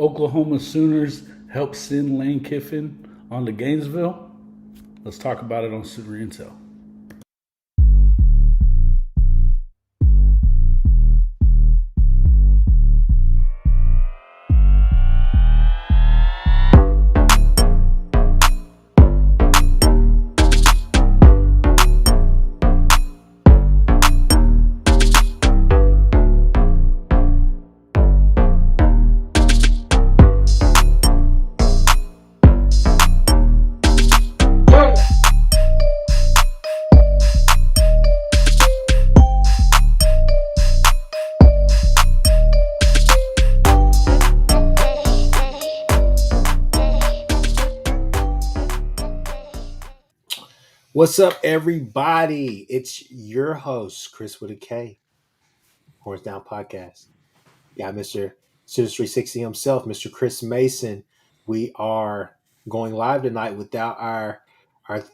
Oklahoma Sooners help send Lane Kiffin on to Gainesville? Let's talk about it on Sooner Intel. What's up, everybody? It's your host, Chris with a K, Horns Down Podcast. Yeah, Mr. Sooners360 himself, Mr. Chris Mason. We are going live tonight without our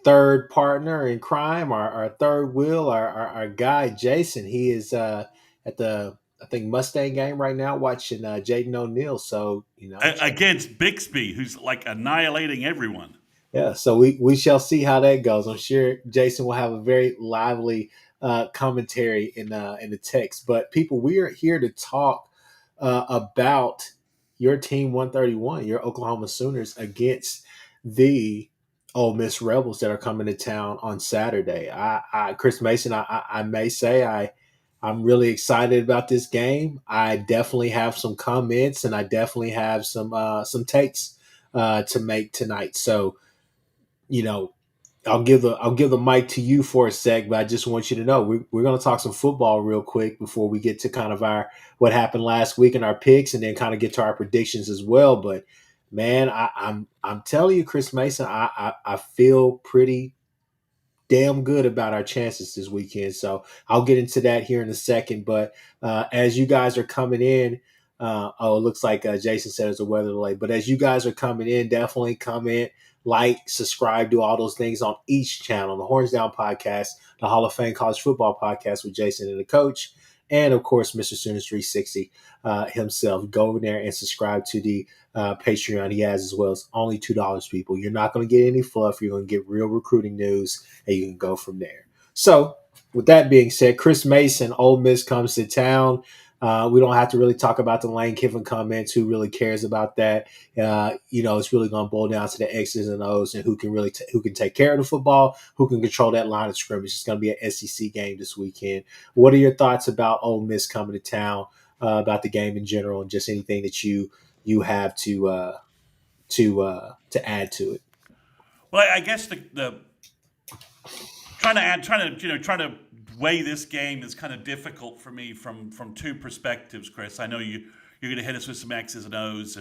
third partner in crime, our third wheel, our guy, Jason. He is at the, I think, Mustang game right now watching Jaden O'Neal. So, against Bixby, who's like annihilating everyone. Yeah, so we shall see how that goes. I'm sure Jason will have a very lively commentary in the text. But people, we are here to talk about your team 131, your Oklahoma Sooners against the Ole Miss Rebels that are coming to town on Saturday. Chris Mason, I may say I'm really excited about this game. I definitely have some comments and I definitely have some takes to make tonight. So I'll give the mic to you for a sec, but I just want you to know we're going to talk some football real quick before we get to kind of our what happened last week and our picks, and then kind of get to our predictions as well. But man, I'm telling you, Chris Mason, I feel pretty damn good about our chances this weekend. So I'll get into that here in a second. But as you guys are coming in, it looks like Jason said it's a weather delay. But as you guys are coming in, definitely comment, like, subscribe, do all those things on each channel. The Horns Down Podcast, the Hall of Fame College Football Podcast with Jason and the coach, and, of course, Mr. Sooners360 himself. Go over there and subscribe to the Patreon he has as well. It's only $2, people. You're not going to get any fluff. You're going to get real recruiting news, and you can go from there. So, with that being said, Chris Mason, Ole Miss comes to town. We don't have to really talk about the Lane Kiffin comments. Who really cares about that? It's really going to boil down to the X's and O's and who can really who can take care of the football, who can control that line of scrimmage. It's going to be an SEC game this weekend. What are your thoughts about Ole Miss coming to town, about the game in general, and just anything that you have to add to it? Well, I guess the trying to weigh this game is kind of difficult for me from two perspectives, Chris. I know you're going to hit us with some X's and O's,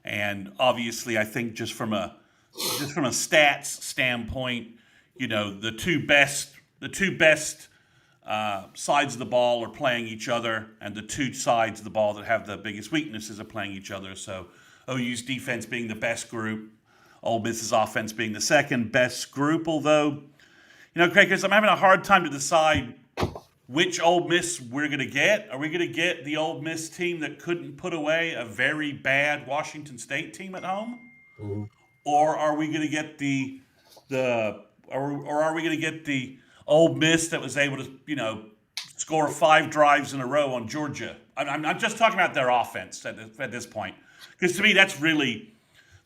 and obviously I think just from a stats standpoint, the two best sides of the ball are playing each other, and the two sides of the ball that have the biggest weaknesses are playing each other. So OU's defense being the best group, Ole Miss's offense being the second best group, although Craig, I'm having a hard time to decide which Ole Miss we're going to get. Are we going to get the Ole Miss team that couldn't put away a very bad Washington State team at home, Mm-hmm. or are we going to get the Ole Miss that was able to score 5 drives in a row on Georgia? I'm just talking about their offense at this point, because to me that's really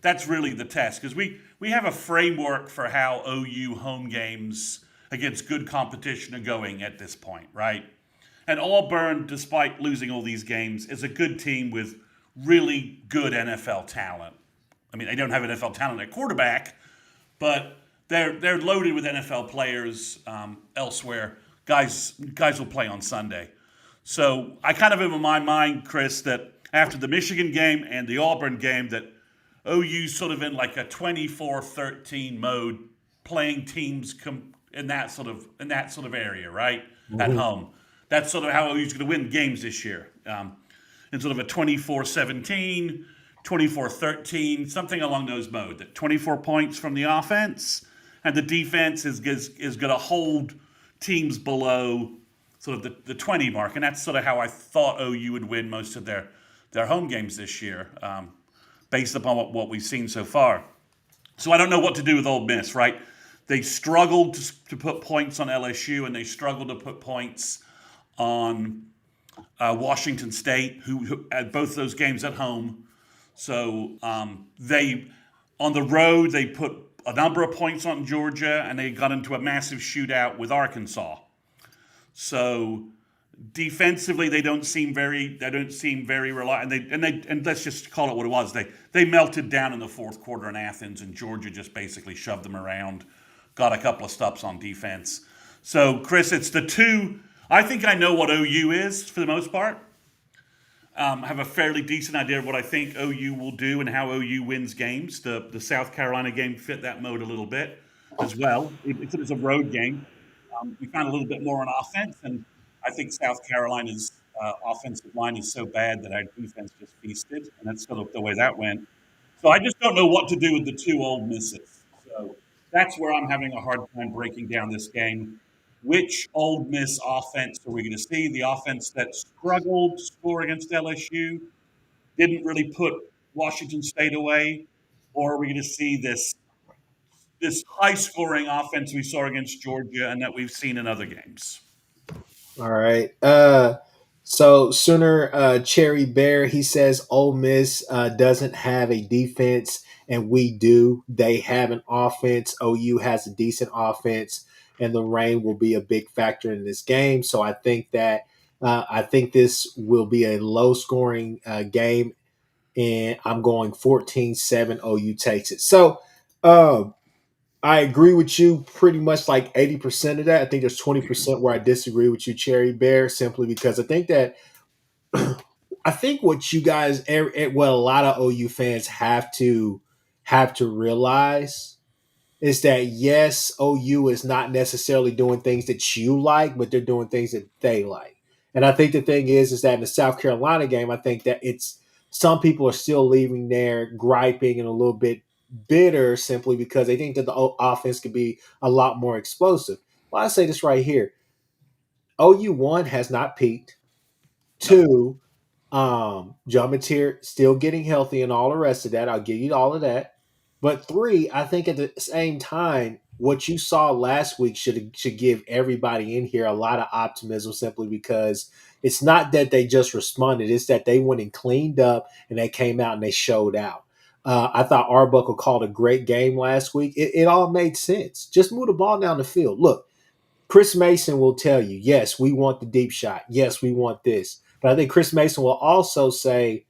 the test, because we have a framework for how OU home games against good competition are going at this point, right? And Auburn, despite losing all these games, is a good team with really good NFL talent. I mean, they don't have NFL talent at quarterback, but they're loaded with NFL players elsewhere. Guys will play on Sunday. So I kind of have in my mind, Chris, that after the Michigan game and the Auburn game, that OU's sort of in like a 24-13 mode, playing teams in that sort of area, right? Mm-hmm. At home. That's sort of how OU's going to win games this year. In sort of a 24-17, 24-13, something along those modes. That 24 points from the offense, and the defense is going to hold teams below sort of the 20 mark, and that's sort of how I thought OU would win most of their home games this year. based upon what we've seen so far. So I don't know what to do with Ole Miss, right? They struggled to put points on LSU, and they struggled to put points on Washington State, who had both those games at home. So they, on the road, they put a number of points on Georgia, and they got into a massive shootout with Arkansas. So defensively, they don't seem very reliable. And let's just call it what it was. They melted down in the fourth quarter in Athens, and Georgia just basically shoved them around, got a couple of stops on defense. So Chris, it's the two. I think I know what OU is for the most part. I have a fairly decent idea of what I think OU will do and how OU wins games. The South Carolina game fit that mode a little bit as well. It was a road game. We found a little bit more on offense, and I think South Carolina's offensive line is so bad that our defense just feasted, and that's sort of the way that went. So I just don't know what to do with the two Ole Misses. So that's where I'm having a hard time breaking down this game. Which Ole Miss offense are we going to see? The offense that struggled to score against LSU, didn't really put Washington State away, or are we going to see this high-scoring offense we saw against Georgia and that we've seen in other games? All right. So Sooner Cherry Bear, he says Ole Miss doesn't have a defense, and we do. They have an offense. OU has a decent offense, and the rain will be a big factor in this game. So I think that this will be a low-scoring game, and I'm going 14-7. OU takes it. So I agree with you pretty much like 80% of that. I think there's 20% where I disagree with you, Cherry Bear, simply because I think that what you guys, what a lot of OU fans have to realize is that yes, OU is not necessarily doing things that you like, but they're doing things that they like. And I think the thing is that in the South Carolina game, I think that it's some people are still leaving there griping and a little bit bitter simply because they think that the offense could be a lot more explosive. Well, I say this right here. OU, one, has not peaked. Two, John Mateer still getting healthy and all the rest of that. I'll give you all of that. But three, I think at the same time, what you saw last week should give everybody in here a lot of optimism simply because it's not that they just responded. It's that they went and cleaned up and they came out and they showed out. I thought Arbuckle called a great game last week. It all made sense. Just move the ball down the field. Look, Chris Mason will tell you, yes, we want the deep shot. Yes, we want this. But I think Chris Mason will also say,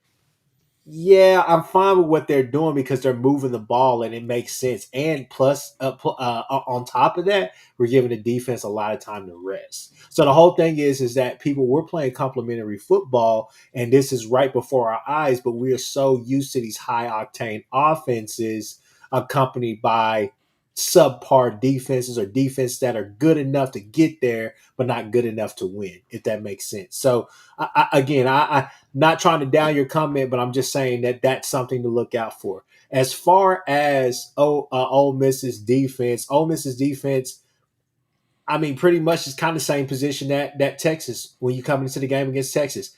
yeah, I'm fine with what they're doing because they're moving the ball and it makes sense. And plus, on top of that, we're giving the defense a lot of time to rest. So the whole thing is that we're playing complementary football, and this is right before our eyes, but we are so used to these high-octane offenses accompanied by subpar defenses or defense that are good enough to get there, but not good enough to win, if that makes sense. So, I'm not trying to down your comment, but I'm just saying that that's something to look out for. As far as Ole Miss's defense, I mean, pretty much is kind of the same position that Texas, when you come into the game against Texas.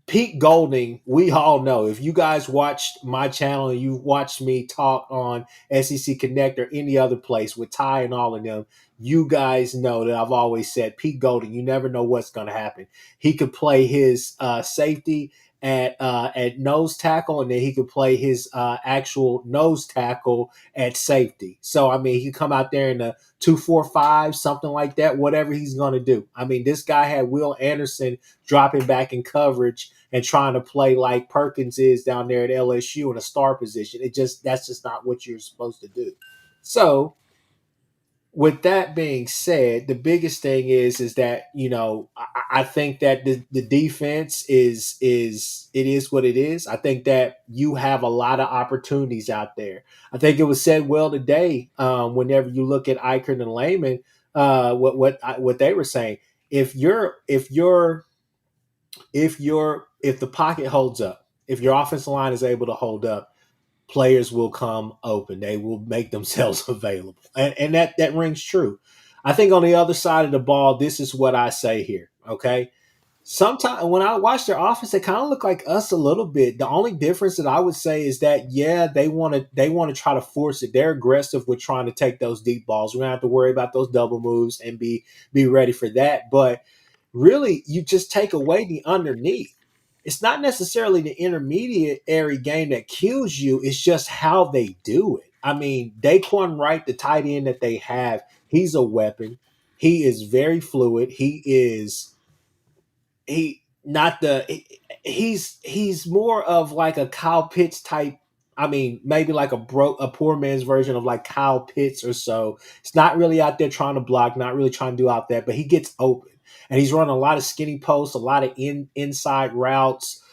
Pete Golding, we all know, if you guys watched my channel and you watched me talk on SEC Connect or any other place with Ty and all of them, you guys know that I've always said Pete Golding, you never know what's going to happen. He could play his safety at nose tackle, and then he could play his actual nose tackle at safety. So, I mean, he could come out there in a 2-4-5, something like that, whatever he's going to do. I mean, this guy had Will Anderson dropping back in coverage and trying to play like Perkins is down there at LSU in a star position. That's just not what you're supposed to do. So, with that being said, the biggest thing is that, you know, I think that the defense is what it is. I think that you have a lot of opportunities out there. I think it was said well today. Whenever you look at Eichert and Lehman, what they were saying, if the pocket holds up, if your offensive line is able to hold up, players will come open. They will make themselves available. And that rings true. I think on the other side of the ball, this is what I say here, okay? sometimes when I watch their offense, they kind of look like us a little bit. The only difference that I would say is that they want to try to force it. They're aggressive with trying to take those deep balls. We don't have to worry about those double moves and be ready for that. But really, you just take away the underneath. It's not necessarily the intermediary game that kills you. It's just how they do it. I mean, Daquan Wright, the tight end that they have, he's a weapon. He is very fluid. He not the he's more of like a Kyle Pitts type. I mean, maybe like a poor man's version of like Kyle Pitts or so. It's not really out there trying to block, not really trying to do out that, but he gets open and he's running a lot of skinny posts, a lot of inside routes.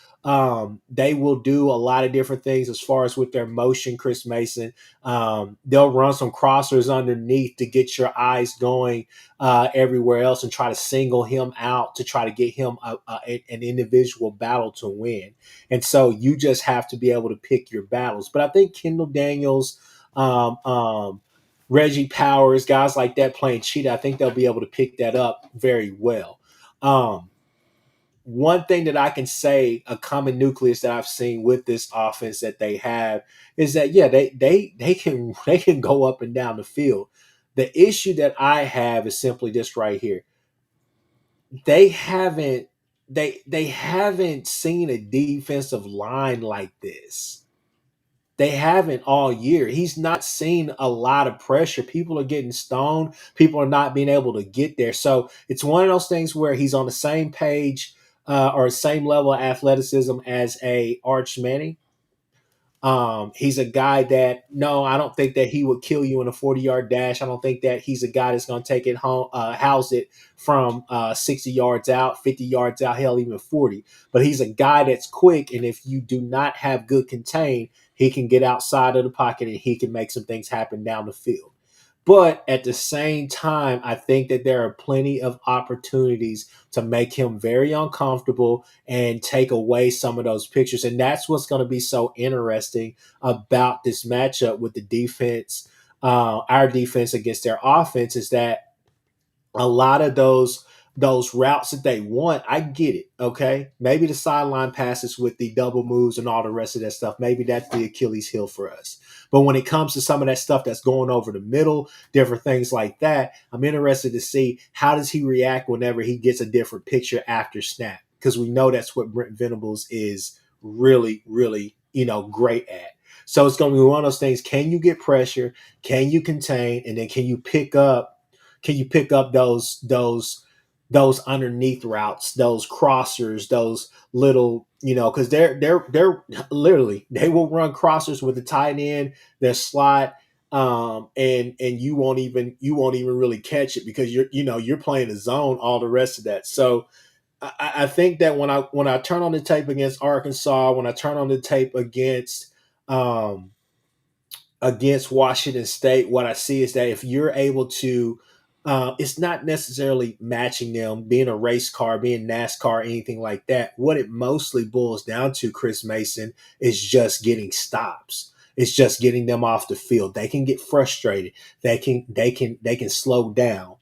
They will do a lot of different things as far as with their motion. Chris Mason, they'll run some crossers underneath to get your eyes going everywhere else and try to single him out to try to get him an individual battle to win. And so you just have to be able to pick your battles. But I think Kendall Daniels, um, um, Reggie Powers, guys like that playing cheetah, I think they'll be able to pick that up very well. Um, One thing that I can say, a common nucleus that I've seen with this offense that they have is that yeah, they can go up and down the field. The issue that I have is simply this right here. They haven't they haven't seen a defensive line like this. They haven't all year. He's not seen a lot of pressure. People are getting stoned. People are not being able to get there. So it's one of those things where he's on the same page or same level of athleticism as a Arch Manning. He's a guy that no, I don't think that he would kill you in a 40-yard dash. I don't think that he's a guy that's going to take it home, house it from 60 yards out, 50 yards out, hell, even 40. But he's a guy that's quick, and if you do not have good contain, he can get outside of the pocket and he can make some things happen down the field. But at the same time, I think that there are plenty of opportunities to make him very uncomfortable and take away some of those pictures. And that's what's going to be so interesting about this matchup with the defense, our defense against their offense, is that a lot of those routes that they want, I get it. Okay. Maybe the sideline passes with the double moves and all the rest of that stuff. Maybe that's the Achilles heel for us. But when it comes to some of that stuff that's going over the middle, different things like that, I'm interested to see how does he react whenever he gets a different picture after snap. Because we know that's what Brent Venables is really, really, great at. So it's going to be one of those things. Can you get pressure? Can you contain? And then can you pick up those underneath routes, those crossers, those little, because they're literally they will run crossers with the tight end, their slot, and you won't even really catch it because you're playing a zone, all the rest of that. So I think that when I turn on the tape against Arkansas, when I turn on the tape um, against Washington State, what I see is that if you're able to, it's not necessarily matching them, being a race car, being NASCAR, anything like that. What it mostly boils down to, Chris Mason, is just getting stops. It's just getting them off the field. They can get frustrated. They can slow down.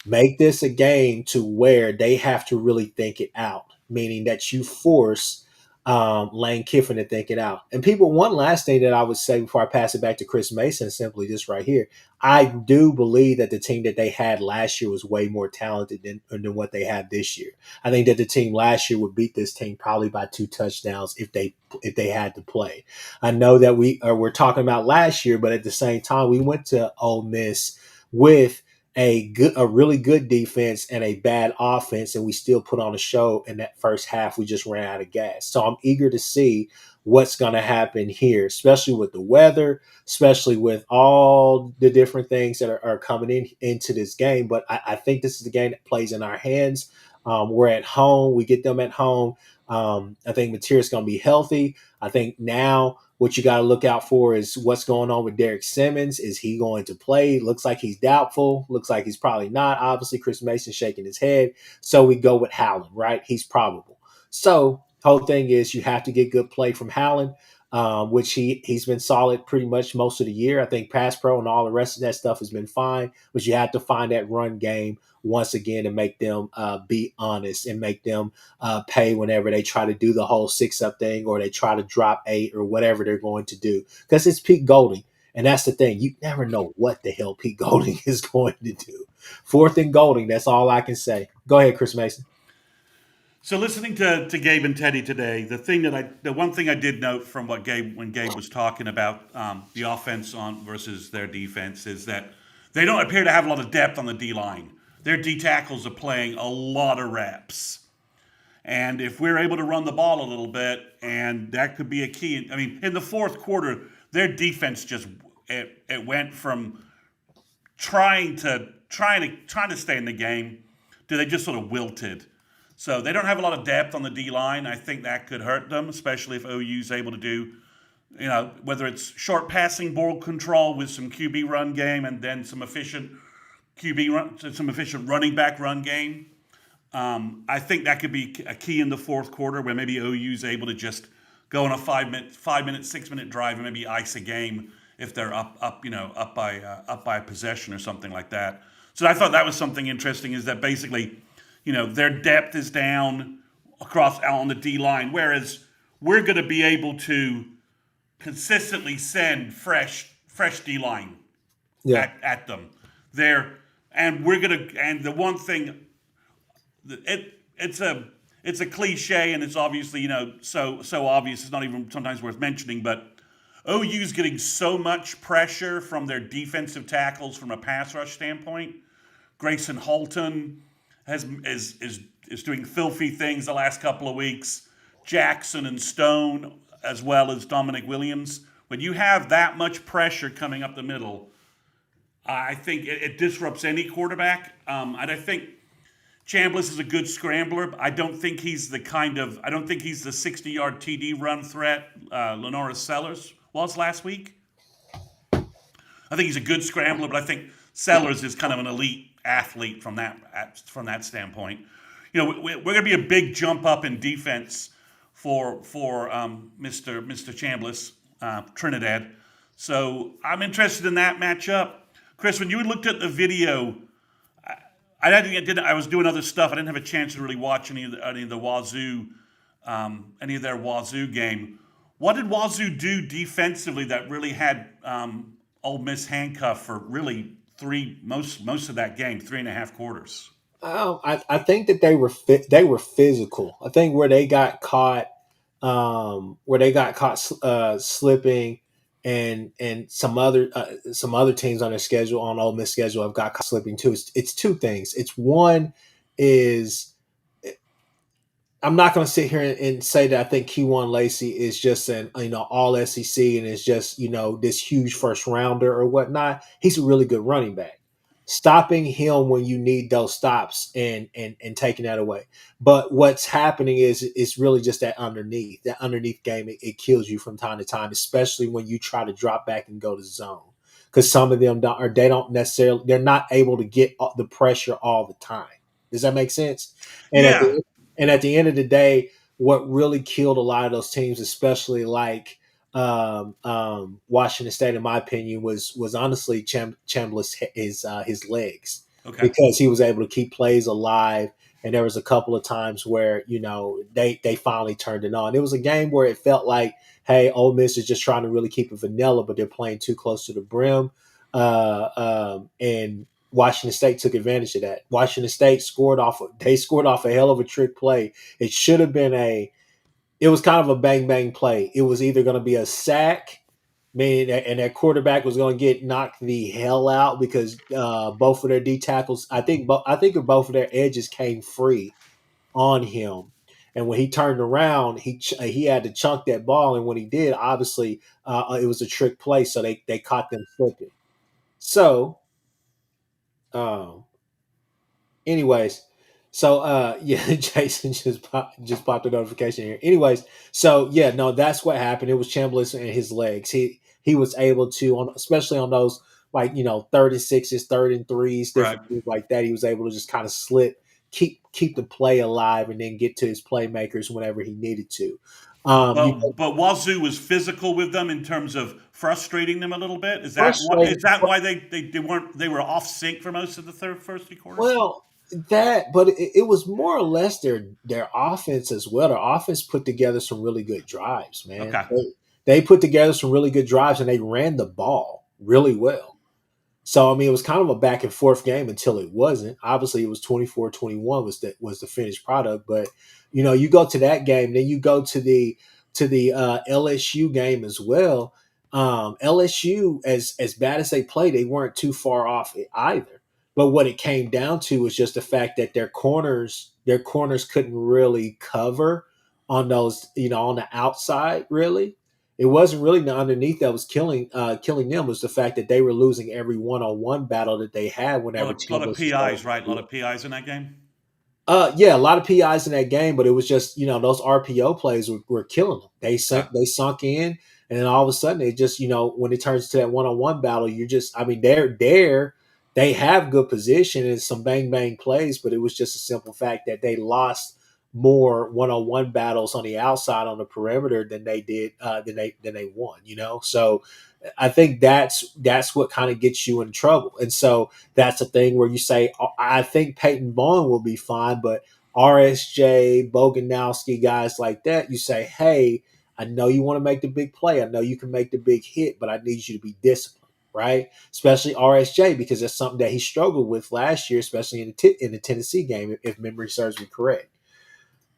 Make this a game to where they have to really think it out, meaning that you force Lane Kiffin to think it out. And people, one last thing that I would say before I pass it back to Chris Mason, simply this right here. I do believe that the team that they had last year was way more talented than what they have this year. I think that the team last year would beat this team probably by 2 touchdowns if they had to play. I know that we're talking about last year, but at the same time, we went to Ole Miss with a really good defense and a bad offense, and we still put on a show in that first half. We just ran out of gas. So I'm eager to see what's going to happen here, especially with the weather, especially with all the different things that are coming into this game. But I think this is the game that plays in our hands. We're at home. We get them at home. I think Material's going to be healthy. I think now what you got to look out for is what's going on with Derek Simmons. Is he going to play? Looks like he's doubtful. Looks like he's probably not. Obviously, Chris Mason shaking his head. So we go with Howland, right? He's probable. So whole thing is you have to get good play from Howland, which he's been solid pretty much most of the year. I think pass pro and all the rest of that stuff has been fine, but you have to find that run game once again and make them be honest and make them pay whenever they try to do the whole 6-up thing or they try to drop 8 or whatever they're going to do. Because it's Pete Golding. And that's the thing. You never know what the hell Pete Golding is going to do. 4th and Golding. That's all I can say. Go ahead, Chris Mason. So listening to Gabe and Teddy today, the one thing I did note from when Gabe was talking about the offense versus their defense is that they don't appear to have a lot of depth on the D line. Their D tackles are playing a lot of reps, and if we're able to run the ball a little bit, and that could be a key. I mean, in the fourth quarter, their defense just it went from trying to stay in the game to they just sort of wilted. So they don't have a lot of depth on the D-line. I think that could hurt them, especially if OU's able to do, whether it's short passing ball control with some QB run game and then some efficient running back run game. I think that could be a key in the fourth quarter where maybe OU's able to just go on a 6-minute drive and maybe ice a game if they're up by a possession or something like that. So I thought that was something interesting is that basically, their depth is down on the D line, whereas we're going to be able to consistently send fresh D line at them. And the one thing, it's a cliche and it's obviously so obvious it's not even sometimes worth mentioning, but OU's getting so much pressure from their defensive tackles from a pass rush standpoint. Grayson Halton is doing filthy things the last couple of weeks. Jackson and Stone, as well as Dominic Williams. When you have that much pressure coming up the middle, I think it disrupts any quarterback. And I think Chambliss is a good scrambler. I don't think he's the 60-yard TD run threat Lenora Sellers was last week. I think he's a good scrambler, but I think Sellers is kind of an elite athlete from that standpoint. We're going to be a big jump up in defense for Mr. Chambliss, Trinidad. So I'm interested in that matchup. Chris, when you looked at the video, I was doing other stuff. I didn't have a chance to really watch any of the Wazoo, any of their Wazoo game. What did Wazoo do defensively that really had Ole Miss handcuffed for really most of that game, 3.5 quarters? I think that they were physical. I think where they got caught slipping, and some other teams on their schedule, on Ole Miss schedule, have got caught slipping too. It's two things. It's one is, I'm not going to sit here and say that I think Q1 Lacey is just an all SEC and is just this huge first rounder or whatnot. He's a really good running back. Stopping him when you need those stops and taking that away. But what's happening is it's really just that underneath game. It kills you from time to time, especially when you try to drop back and go to zone, because some of them they're not able to get the pressure all the time. Does that make sense? And at the end of the day, what really killed a lot of those teams, especially like Washington State, in my opinion, was honestly Chambliss his legs, because he was able to keep plays alive. And there was a couple of times where they finally turned it on. It was a game where it felt like, hey, Ole Miss is just trying to really keep it vanilla, but they're playing too close to the brim, and Washington State took advantage of that. Washington State scored off a hell of a trick play. It should have been it was kind of a bang bang play. It was either going to be a sack, and that quarterback was going to get knocked the hell out because both of their D tackles, I think both of their edges came free on him. And when he turned around, he had to chunk that ball, and when he did, obviously it was a trick play, so they caught them flipping. So. Anyways, so Jason just popped a notification here. Anyways, so that's what happened. It was Chambliss and his legs. He was able to, especially on those 3rd and 6s, 3rd and 3s, different things like that. He was able to just kind of keep the play alive, and then get to his playmakers whenever he needed to. But Wazoo was physical with them in terms of frustrating them a little bit. Is that why they were off sync for most of the first 3 quarters? Well, But it was more or less their offense as well. Their offense put together some really good drives, man. Okay. They put together some really good drives, and they ran the ball really well. So I mean, it was kind of a back and forth game until it wasn't. Obviously, it was 24-21 was the finished product. But you go to that game, then you go to the LSU game as well. LSU, as bad as they played, they weren't too far off either. But what it came down to was just the fact that their corners couldn't really cover on those, on the outside, really. It wasn't really the underneath that was killing them. It was the fact that they were losing every one-on-one battle that they had A whenever lot of Chambliss was throwing PIs, the right? A lot field. of PIs in that game. Yeah, a lot of PIs in that game, but it was just those RPO plays were killing them. Okay. They sunk in, and then all of a sudden it just when it turns to that one-on-one battle, you're just they have good position and some bang bang plays, but it was just a simple fact that they lost more one-on-one battles on the outside on the perimeter than they did than they won. So I think that's what kind of gets you in trouble, and so that's a thing where you say, I think Peyton Bowen will be fine, but RSJ, Boganowski, guys like that, you say, hey, I know you want to make the big play. I know you can make the big hit, but I need you to be disciplined, right? Especially RSJ, because that's something that he struggled with last year, especially in the Tennessee game, if memory serves me correct.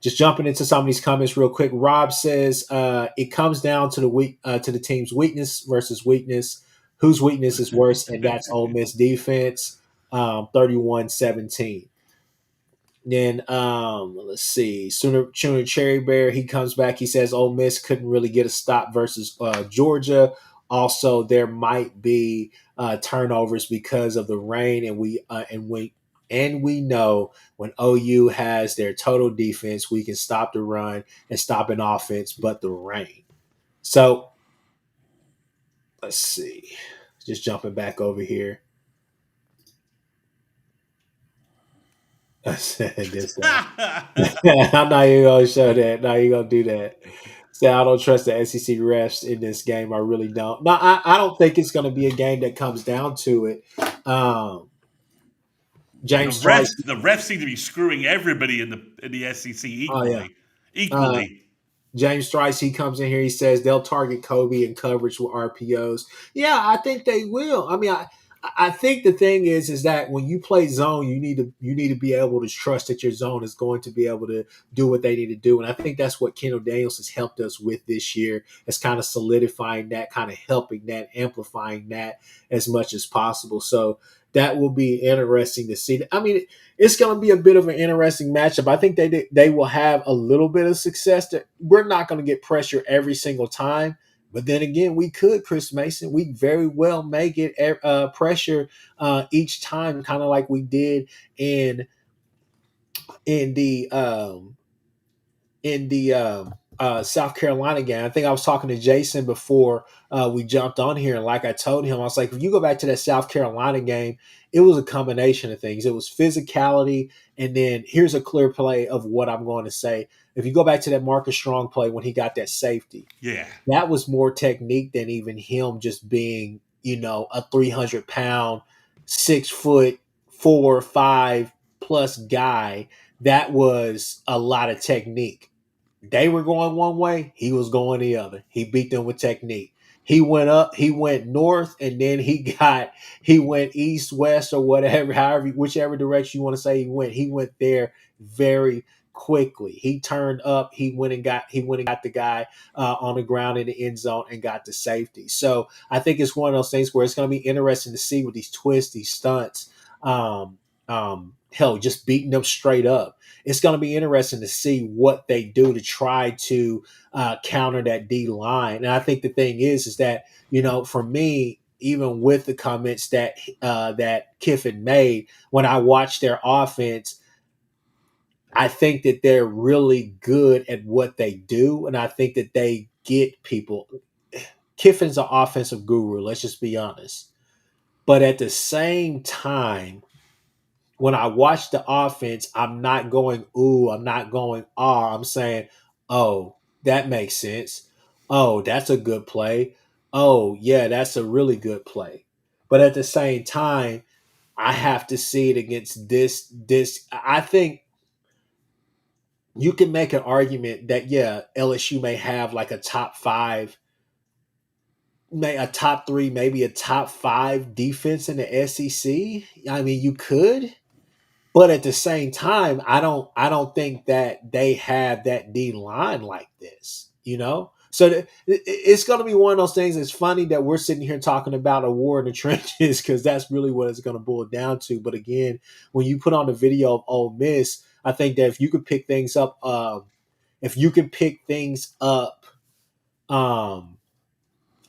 Just jumping into some of these comments real quick. Rob says it comes down to the team's weakness versus weakness. Whose weakness is worse? And that's Ole Miss defense, 31-17. Then let's see. Sooner Cherry Bear, he comes back. He says Ole Miss couldn't really get a stop versus Georgia. Also, there might be turnovers because of the rain, and we know when OU has their total defense, we can stop the run and stop an offense, but the rain. So let's see. Just jumping back over here. I said this. I'm not even gonna show that. Not even gonna do that. So I don't trust the SEC refs in this game. I really don't. No, I don't think it's gonna be a game that comes down to it. The James refs, Trice. the refs seem to be screwing everybody in the SEC Oh yeah. equally. Uh, Equally. James Trice, he comes in here. He says they'll target Kobe in coverage with RPOs. Yeah, I think they will. I mean, I think the thing is that when you play zone, you need to be able to trust that your zone is going to be able to do what they need to do. And I think that's what Kendall Daniels has helped us with this year. It's kind of solidifying that, kind of helping that, amplifying that as much as possible. So that will be interesting to see. I mean, it's going to be a bit of an interesting matchup. I think they will have a little bit of success. That we're not going to get pressure every single time, but then again, we could, Chris Mason. We very well may get pressure each time, kind of like we did in the South Carolina game. I think I was talking to Jason before we jumped on here, and like I told him, I was like, if you go back to that South Carolina game, it was a combination of things. It was physicality, and then here's a clear play of what I'm going to say. If you go back to that Marcus Strong play when he got that safety, Yeah. that was more technique than even him just being, a 300-pound, 6'4", 5+ guy. That was a lot of technique. They were going one way, he was going the other. He beat them with technique. He went up, he went north, and then he went east, west, or whatever, whichever direction you want to say he went. He went there very quickly. He turned up, he went and got the guy on the ground in the end zone and got the safety. So I think it's one of those things where it's going to be interesting to see with these twists, these stunts, hell, just beating them straight up. It's going to be interesting to see what they do to try to counter that D line. And I think the thing is that, for me, even with the comments that Kiffin made, when I watch their offense, I think that they're really good at what they do, and I think that they get people. Kiffin's an offensive guru, let's just be honest. But at the same time, when I watch the offense, I'm not going, ooh, I'm not going, ah. I'm saying, oh, that makes sense. Oh, that's a good play. Oh, yeah, that's a really good play. But at the same time, I have to see it against this. I think you can make an argument that LSU may have like a top five, a top three, maybe a top five defense in the SEC. I mean, you could, but at the same time, I don't think that they have that D line like this. So it's going to be one of those things. It's funny that we're sitting here talking about a war in the trenches because that's really what it's going to boil down to. But again, when you put on the video of Ole Miss, I think that if you could pick things up, um,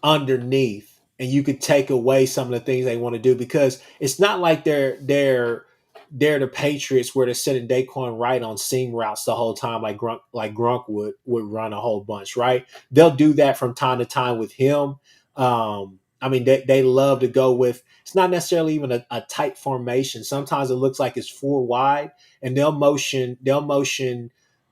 underneath, and you could take away some of the things they want to do, because it's not like they're the Patriots where they're sending Daquan Wright on seam routes the whole time, like Grunk would run a whole bunch, right? They'll do that from time to time with him. I mean, they love to go with, it's not necessarily even a tight formation. Sometimes it looks like it's four wide, and they'll motion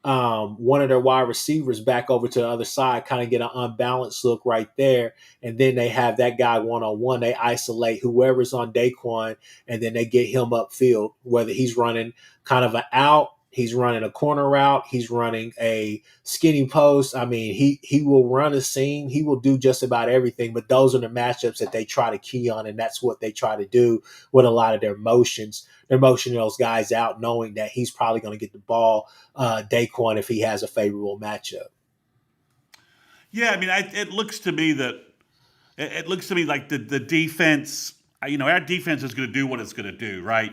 one of their wide receivers back over to the other side, kind of get an unbalanced look right there. And then they have that guy one-on-one. They isolate whoever's on Daquan, and then they get him upfield, whether he's running kind of an out, he's running a corner route, he's running a skinny post. I mean, he will run a seam. He will do just about everything, but those are the matchups that they try to key on, and that's what they try to do with a lot of their motions. They're motioning those guys out, knowing that he's probably going to get the ball, Daquan, if he has a favorable matchup. Yeah, I mean, it looks to me like the defense. Our defense is going to do what it's going to do, right?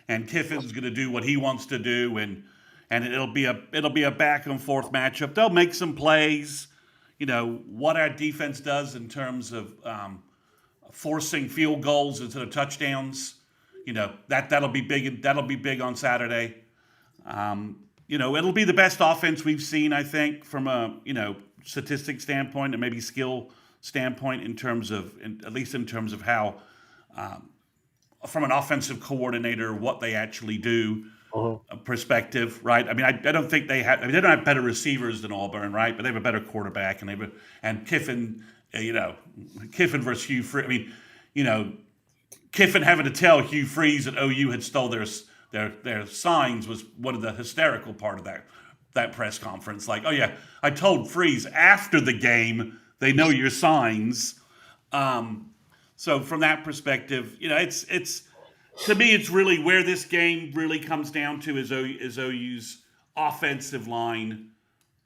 And Kiffin's going to do what he wants to do, and it'll be a back and forth matchup. They'll make some plays. What our defense does in terms of forcing field goals instead of touchdowns. That'll be big. That'll be big on Saturday. It'll be the best offense we've seen, I think, from a statistic standpoint and maybe skill standpoint, at least in terms of how, from an offensive coordinator, what they actually do perspective, right? I mean, I don't think they have. I mean, they don't have better receivers than Auburn, right? But they have a better quarterback, and Kiffin, Kiffin versus Hugh Freeze. I mean, Kiffin having to tell Hugh Freeze that OU had stole their signs was one of the hysterical part of that press conference. Like, oh yeah, I told Freeze after the game they know your signs. So from that perspective, it's to me, it's really where this game really comes down to is OU's offensive line,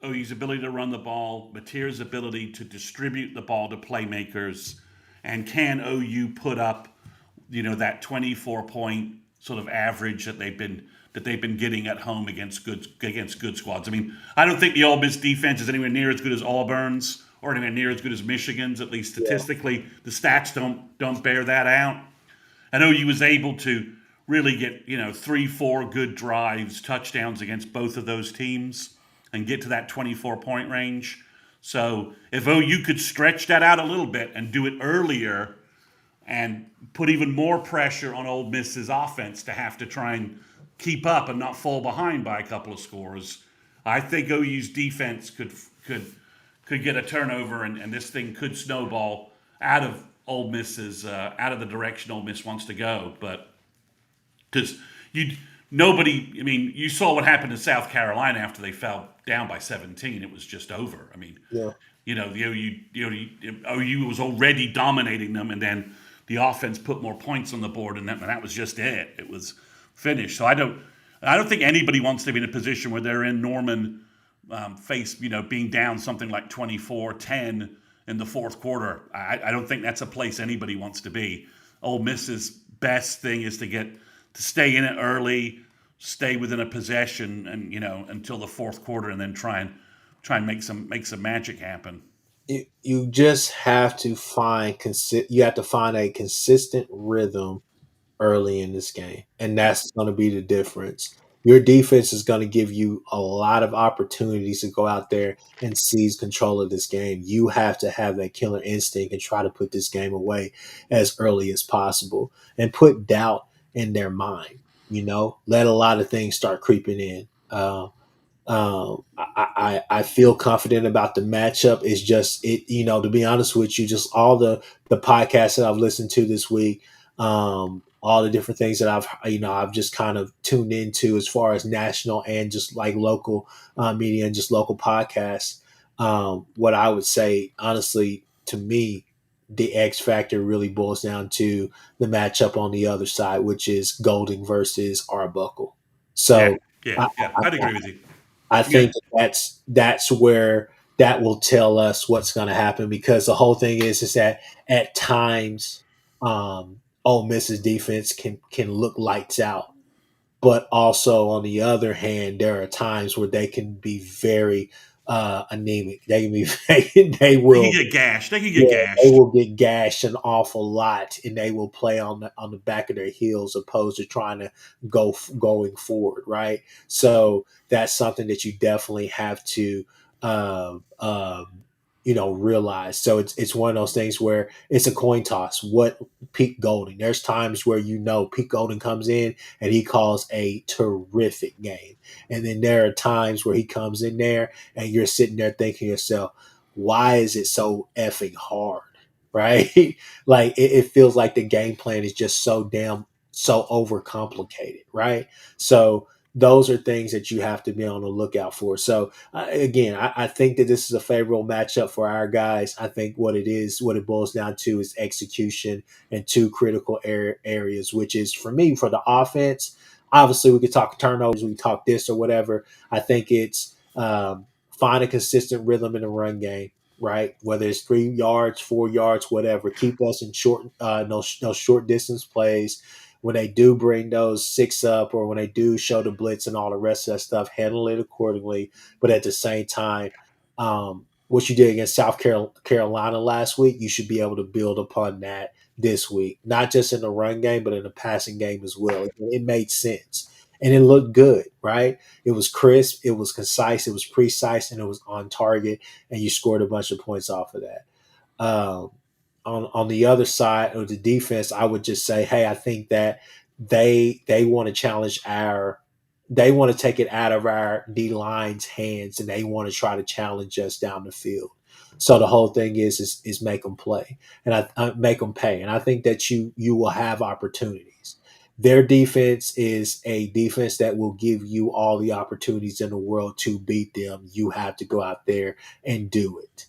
OU's ability to run the ball, Mateer's ability to distribute the ball to playmakers, and can OU put up that 24-point sort of average that they've been getting at home against good squads. I mean, I don't think the Ole Miss defense is anywhere near as good as Auburn's or anywhere near as good as Michigan's. At least statistically, the stats don't bear that out. And OU was able to really get 3-4 good drives, touchdowns against both of those teams, and get to that 24-point range. So if OU could stretch that out a little bit and do it earlier, and put even more pressure on Ole Miss's offense to have to try and keep up and not fall behind by a couple of scores, I think OU's defense could get a turnover, and this thing could snowball out of Ole Miss's out of the direction Ole Miss wants to go. But because you saw what happened in South Carolina after they fell down by 17. It was just over. I mean, the OU was already dominating them, and then the offense put more points on the board, and that was just it. It was finished. So I don't think anybody wants to be in a position where they're in Norman being down something like 24-10 in the fourth quarter. I don't think that's a place anybody wants to be. Ole Miss's best thing is to stay in it early, stay within a possession, and until the fourth quarter, and then try and make some magic happen. You just have to find a consistent rhythm early in this game, and that's going to be the difference. Your defense is going to give you a lot of opportunities to go out there and seize control of this game. You have to have that killer instinct and try to put this game away as early as possible and put doubt in their mind. Let a lot of things start creeping in. I feel confident about the matchup. It's just to be honest with you, just all the podcasts that I've listened to this week, all the different things that I've just kind of tuned into as far as national and just like local media and just local podcasts. What I would say, honestly, to me, the X factor really boils down to the matchup on the other side, which is Golding versus Arbuckle. Yeah, So yeah, I, yeah. I, I'd agree with you. I Yeah, think that's where that will tell us what's going to happen, because the whole thing is that at times, Ole Miss's defense can look lights out, but also on the other hand, there are times where they can be very anemic. They can be they they can will get gashed. They can get yeah, they gashed. will get gashed an awful lot, and they will play on the back of their heels opposed to trying to going forward, right? So that's something that you definitely have to, um, um, realize. So it's one of those things where it's a coin toss. What Pete Golding? There's times where Pete Golding comes in and he calls a terrific game, and then there are times where he comes in there and you're sitting there thinking to yourself, why is it so effing hard, right? Like it feels like the game plan is just so overcomplicated, right? So those are things that you have to be on the lookout for. So again, I think that this is a favorable matchup for our guys. I think what it boils down to is execution in two critical areas, which is for me, for the offense. Obviously, we could talk turnovers, we can talk this or whatever. I think it's find a consistent rhythm in the run game, right? Whether it's 3 yards, 4 yards, whatever. Keep us in no short distance plays. When they do bring those six up, or when they do show the blitz and all the rest of that stuff, handle it accordingly. But at the same time, what you did against Carolina last week, you should be able to build upon that this week, not just in the run game, but in the passing game as well. It made sense and it looked good, right? It was crisp, it was concise, it was precise, and it was on target, and you scored a bunch of points off of that. Um, on the other side of the defense, I would just say, hey, I think that they want to they want to take it out of our D line's hands, and they want to try to challenge us down the field. So the whole thing is make them play, and I make them pay, and I think that you will have opportunities. Their defense is a defense that will give you all the opportunities in the world to beat them. You have to go out there and do it.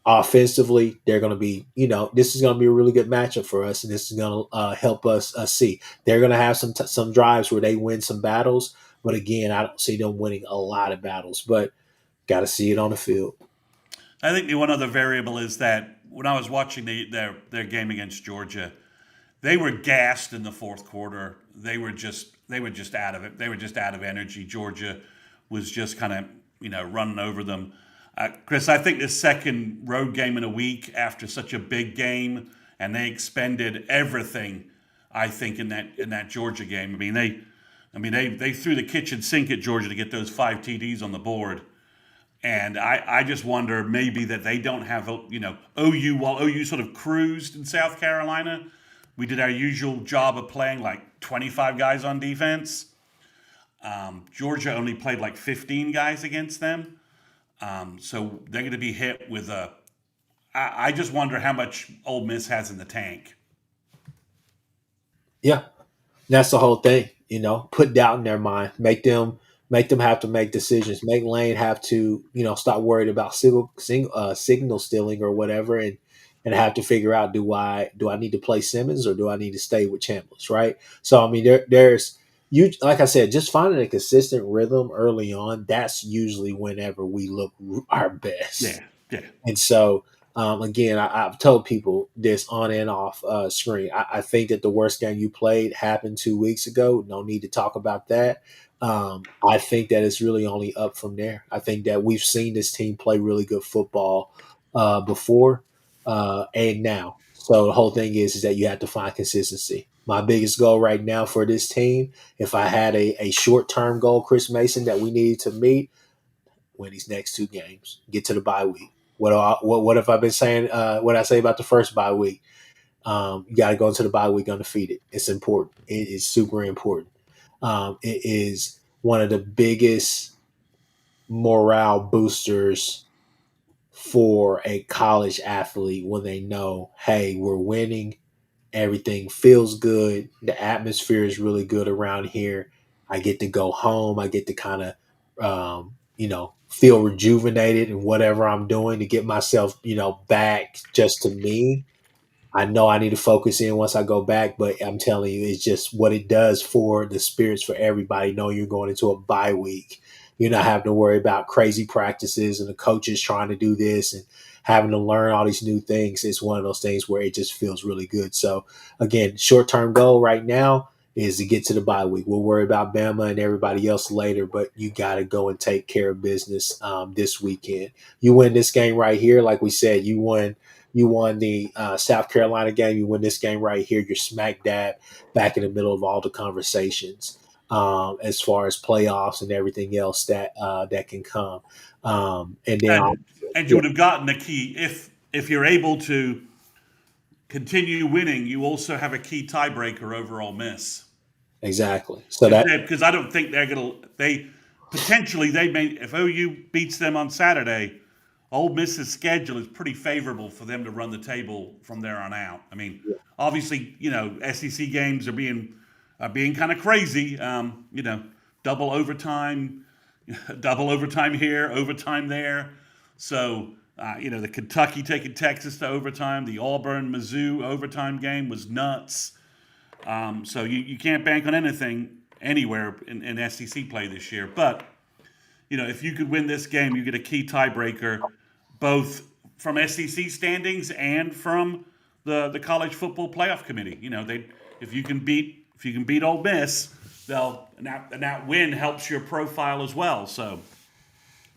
Offensively, they're going to be, this is going to be a really good matchup for us, and this is going to help us see. They're going to have some drives where they win some battles, but again, I don't see them winning a lot of battles. But got to see it on the field. I think the one other variable is that when I was watching their game against Georgia, they were gassed in the fourth quarter. They were just out of it. They were just out of energy. Georgia was just kind of running over them. Chris, I think this second road game in a week after such a big game, and they expended everything. I think in that Georgia game. They threw the kitchen sink at Georgia to get those 5 TDs on the board. And I just wonder maybe that they don't have, OU, while OU sort of cruised in South Carolina, we did our usual job of playing like 25 guys on defense. Georgia only played like 15 guys against them. So they're going to be hit with I just wonder how much Ole Miss has in the tank. Yeah, that's the whole thing. Put doubt in their mind, make them have to make decisions, make Lane have to stop worried about signal stealing or whatever, and have to figure out, do I need to play Simmons or do I need to stay with Chambliss, right? So I mean, there's you, like I said, just finding a consistent rhythm early on. That's usually whenever we look our best. Yeah, yeah. And so, again, I've told people this on and off screen. I think that the worst game you played happened 2 weeks ago. No need to talk about that. I think that it's really only up from there. I think that we've seen this team play really good football before and now. So the whole thing is that you have to find consistency. My biggest goal right now for this team, if I had a short term goal, Chris Mason, that we needed to meet, win these next 2 games, get to the bye week. What have I been saying? What I say about the first bye week? You got to go into the bye week undefeated. It's important. It is super important. It is one of the biggest morale boosters for a college athlete when they know, hey, we're winning Everything feels good. The atmosphere is really good around here. I get to go home. I get to kind of, feel rejuvenated in whatever I'm doing to get myself, back just to me. I know I need to focus in once I go back, but I'm telling you, it's just what it does for the spirits for everybody. Knowing you're going into a bye week, you're not having to worry about crazy practices and the coaches trying to do this and having to learn all these new things. It's one of those things where it just feels really good. So again, short term goal right now is to get to the bye week. We'll worry about Bama and everybody else later, but you got to go and take care of business this weekend. You win this game right here, like we said, you won the South Carolina game. You win this game right here. You're smack dab back in the middle of all the conversations as far as playoffs and everything else that can come. And then, And you would have gotten the key if you're able to continue winning. You also have a key tiebreaker over Ole Miss. Exactly. So that because I don't think they're gonna. They potentially they may if OU beats them on Saturday. Ole Miss's schedule is pretty favorable for them to run the table from there on out. I mean, obviously, SEC games are being kind of crazy. Double overtime, double overtime here, overtime there. So, the Kentucky taking Texas to overtime, the Auburn Mizzou overtime game was nuts. So you can't bank on anything anywhere in SEC play this year, but. If you could win this game, you get a key tiebreaker, both from SEC standings and from the college football playoff committee. If you can beat Ole Miss, and that win helps your profile as well. So,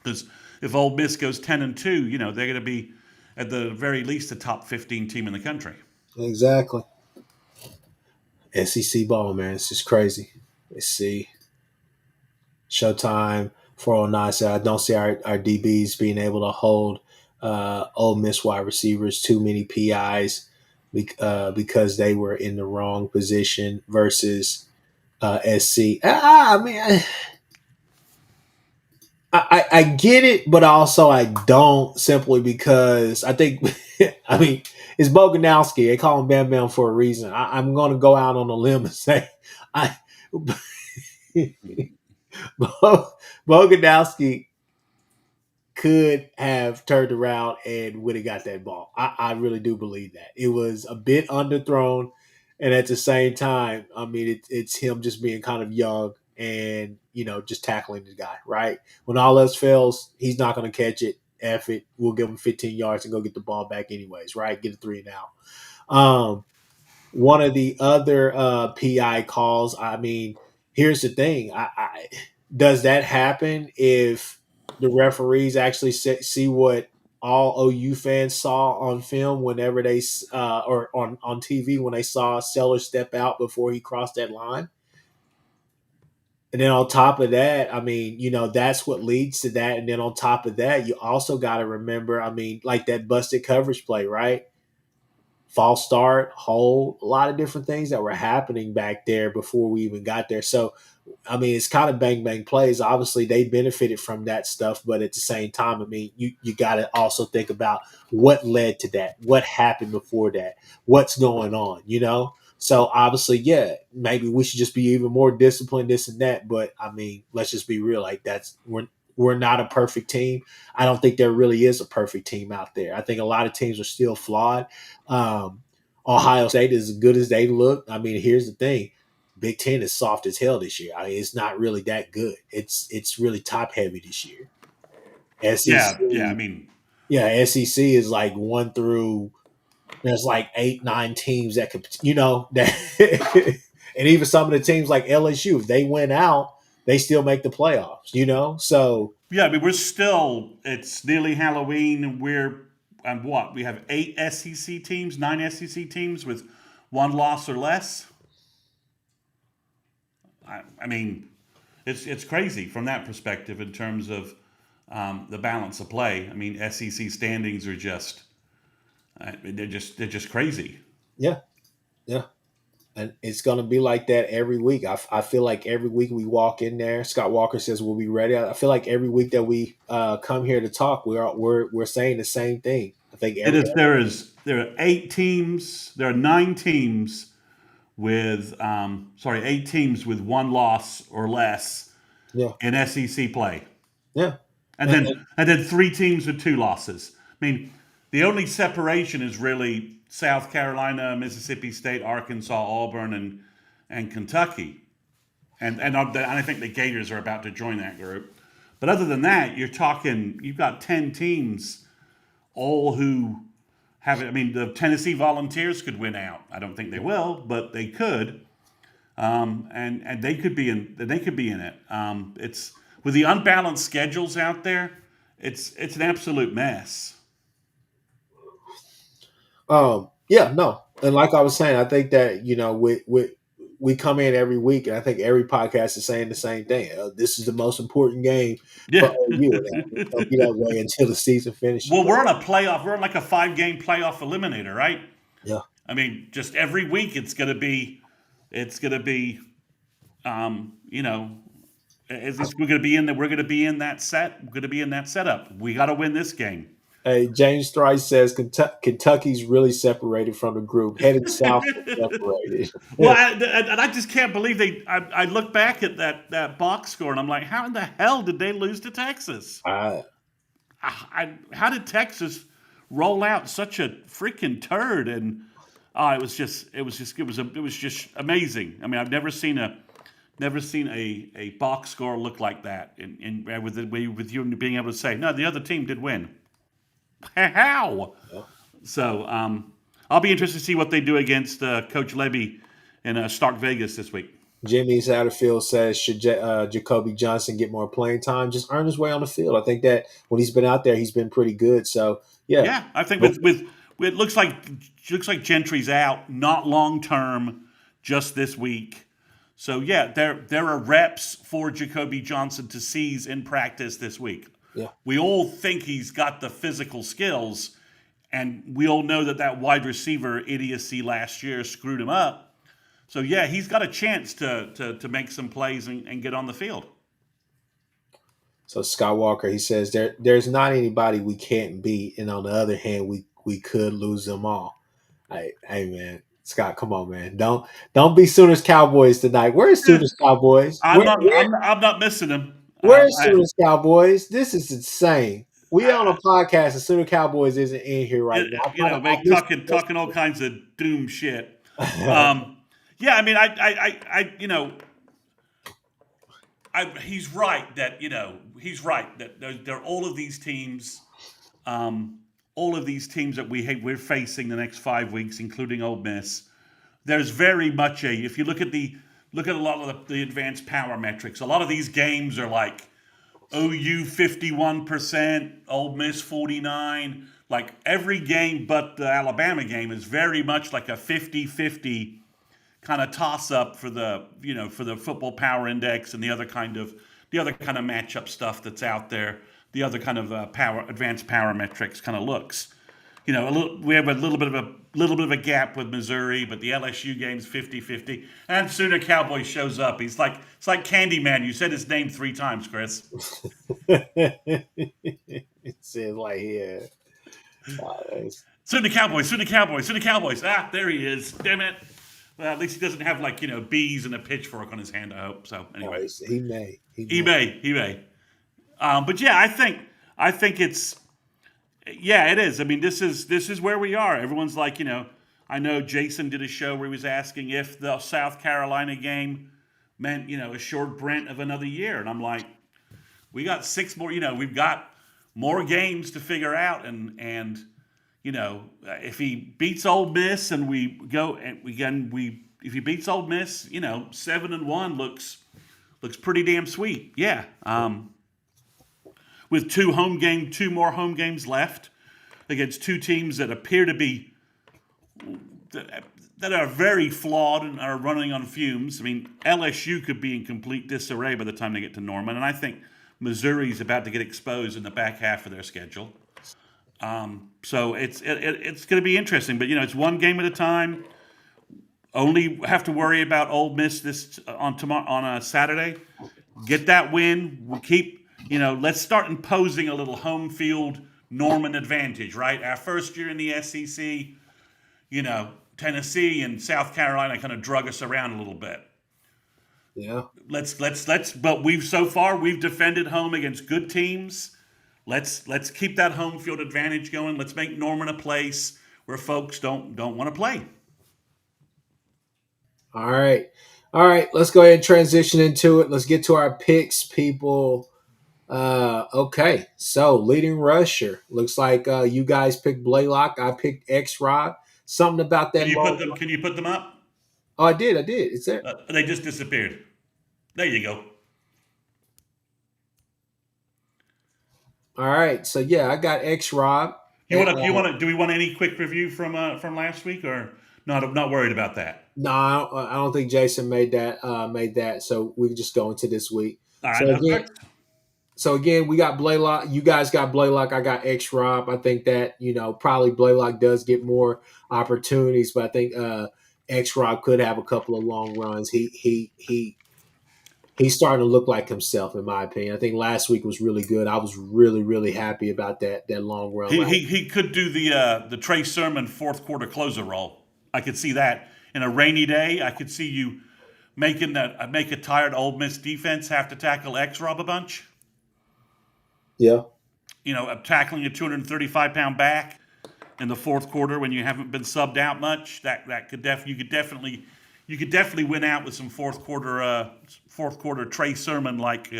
because if Ole Miss goes 10-2, they're going to be at the very least a top 15 team in the country. exactly. SEC ball, man, it's just crazy. Let's see. Showtime 409 said, I don't see our DBs being able to hold Ole Miss wide receivers too many PIs because they were in the wrong position versus SC. I mean, I get it, but also I don't, simply because I think, I mean, it's Boganowski. They call him Bam Bam for a reason. I'm going to go out on a limb and say Boganowski could have turned around and would have got that ball. I really do believe that. It was a bit underthrown, and at the same time, I mean, it's him just being kind of young and, just tackling the guy, right? When all else fails, he's not going to catch it. F it. We'll give him 15 yards and go get the ball back anyways, right? Get a 3 and out. One of the other PI calls, I mean, here's the thing. Does that happen if the referees actually see what all OU fans saw on film whenever they or on TV when they saw Sellers step out before he crossed that line? And then on top of that, I mean, that's what leads to that. And then on top of that, you also got to remember, I mean, like that busted coverage play, right? False start, hold, a lot of different things that were happening back there before we even got there. So, I mean, it's kind of bang, bang plays. Obviously, they benefited from that stuff. But at the same time, I mean, you got to also think about what led to that, what happened before that, what's going on, So, obviously, yeah, maybe we should just be even more disciplined, this and that. But, I mean, let's just be real. Like, we're not a perfect team. I don't think there really is a perfect team out there. I think a lot of teams are still flawed. Ohio State is as good as they look. I mean, here's the thing. Big Ten is soft as hell this year. I mean, it's not really that good. It's really top heavy this year. SEC, Yeah. I mean, SEC is like 1 through. There's like 8, 9 teams that could, that, and even some of the teams like LSU, if they went out, they still make the playoffs. So yeah, I mean, it's nearly Halloween, and we have 8 SEC teams, 9 SEC teams with 1 loss or less. I mean, it's crazy from that perspective in terms of the balance of play. I mean, SEC standings are they're just crazy. Yeah. And it's going to be like that every week. I feel like every week we walk in there. Scott Walker says we'll be ready. I feel like every week that we come here to talk, we're saying the same thing. think It is. There are 8 teams. There are 9 teams with 8 teams with 1 loss or less yeah, in SEC play, yeah. and then 3 teams with 2 losses. I mean, the only separation is really South Carolina, Mississippi State, Arkansas, Auburn, and Kentucky, and I think the Gators are about to join that group. But other than that, you've got 10 teams, all who have it. I mean, the Tennessee Volunteers could win out. I don't think they will, but they could, and they could be in. They could be in it. It's with the unbalanced schedules out there. It's an absolute mess. Yeah, no, and like I was saying, I think that we come in every week, and I think every podcast is saying the same thing. This is the most important game for Yeah. OU, and it'll be that way until the season finishes. Well, we're on a playoff. We're on like a 5-game playoff eliminator, right? Yeah. I mean, just every week it's gonna be, we're gonna be in that. We're gonna be in that set. We're gonna be in that setup. We got to win this game. Hey, James Thrice says Kentucky's really separated from the group, headed south and separated. Well, I just can't believe I look back at that box score and I'm like, how in the hell did they lose to Texas? How did Texas roll out such a freaking turd? And it was just amazing. I mean, I've never seen a box score look like that. And with you being able to say, no, the other team did win. How? Yeah. So I'll be interested to see what they do against Coach Levy in Stark Vegas this week. Jimmy Satterfield says, should Jacoby Johnson get more playing time? Just earn his way on the field. I think that when he's been out there, he's been pretty good. So yeah, I think with it looks like Gentry's out, not long term, just this week. So yeah, there are reps for Jacoby Johnson to seize in practice this week. Yeah. We all think he's got the physical skills, and we all know that wide receiver idiocy last year screwed him up. So, yeah, he's got a chance to make some plays and get on the field. So, Scott Walker, he says, there's not anybody we can't beat, and on the other hand, we could lose them all. Hey, man. Scott, come on, man. Don't be Sooners Cowboys tonight. Where's Sooners Cowboys? I'm not missing them. Where's Sooners Cowboys? This is insane. We on a podcast, and Sooner Cowboys isn't in here right now. Talking all kinds of doom shit. Yeah, I mean, he's right that there are all of these teams that we're facing the next 5 weeks, including Ole Miss. There's very much if you look at a lot of the advanced power metrics. A lot of these games are like OU 51%, Ole Miss 49%. Like every game but the Alabama game is very much like a 50-50 kind of toss-up for the football power index and the other kind of matchup stuff that's out there. The other kind of advanced power metrics kind of looks. We have a little bit of a gap with Missouri, but the LSU game's 50-50. And Sooner Cowboy shows up. It's like Candyman. You said his name 3 times, Chris. It says like, yeah. Sooner Cowboys. Ah, there he is. Damn it. Well, at least he doesn't have bees and a pitchfork on his hand, I hope. So anyway. He may. But yeah, I think it's. Yeah, it is. I mean, this is where we are. Everyone's like, I know Jason did a show where he was asking if the South Carolina game meant, a short Brent of another year. And I'm like, we got 6 more, we've got more games to figure out. And if he beats Ole Miss and we go, and if he beats Ole Miss, 7-1 looks pretty damn sweet. Yeah. With 2 more home games left against 2 teams that appear to be that are very flawed and are running on fumes. I mean, LSU could be in complete disarray by the time they get to Norman, and I think Missouri's about to get exposed in the back half of their schedule. So it's going to be interesting, but it's one game at a time. Only have to worry about Ole Miss on a Saturday. Get that win. We'll keep. Let's start imposing a little home field Norman advantage, right? Our first year in the SEC, Tennessee and South Carolina kind of drug us around a little bit. Yeah. But we've defended home against good teams. Let's keep that home field advantage going. Let's make Norman a place where folks don't want to play. All right. All right. Let's go ahead and transition into it. Let's get to our picks, people. Okay. So leading rusher. Looks like you guys picked Blaylock. I picked X Rod. Something about that. Can you put them up? Oh, I did. It's there. They just disappeared. There you go. All right. So yeah, I got X Rod. Do we want any quick review from last week, or not worried about that? No, I don't think Jason made that. So we can just go into this week. All right. So again, we got Blaylock. You guys got Blaylock. I got X Rob. I think that probably Blaylock does get more opportunities, but I think X Rob could have a couple of long runs. He's starting to look like himself, in my opinion. I think last week was really good. I was really, really happy about that long run. He could do the Trey Sermon fourth quarter closer role. I could see that in a rainy day. I could see you make a tired Ole Miss defense have to tackle X Rob a bunch. Yeah. Tackling a 235-pound back in the fourth quarter when you haven't been subbed out much. You could definitely win out with some fourth quarter Trey Sermon like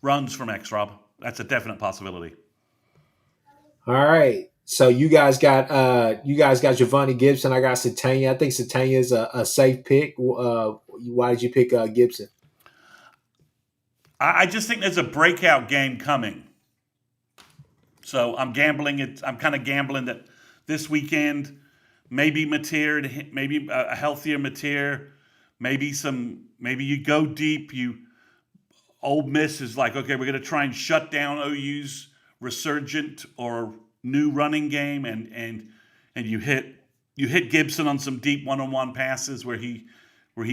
runs from X Rob. That's a definite possibility. All right. So you guys got Giovanni Gibson. I got Satania. I think Satania is a safe pick. Why did you pick Gibson? I just think there's a breakout game coming. So I'm gambling it. I'm kind of gambling that this weekend, maybe Mateer, maybe a healthier Mateer, maybe you go deep. Ole Miss is like, okay, we're going to try and shut down OU's resurgent or new running game, and you hit Gibson on some deep one-on-one passes where he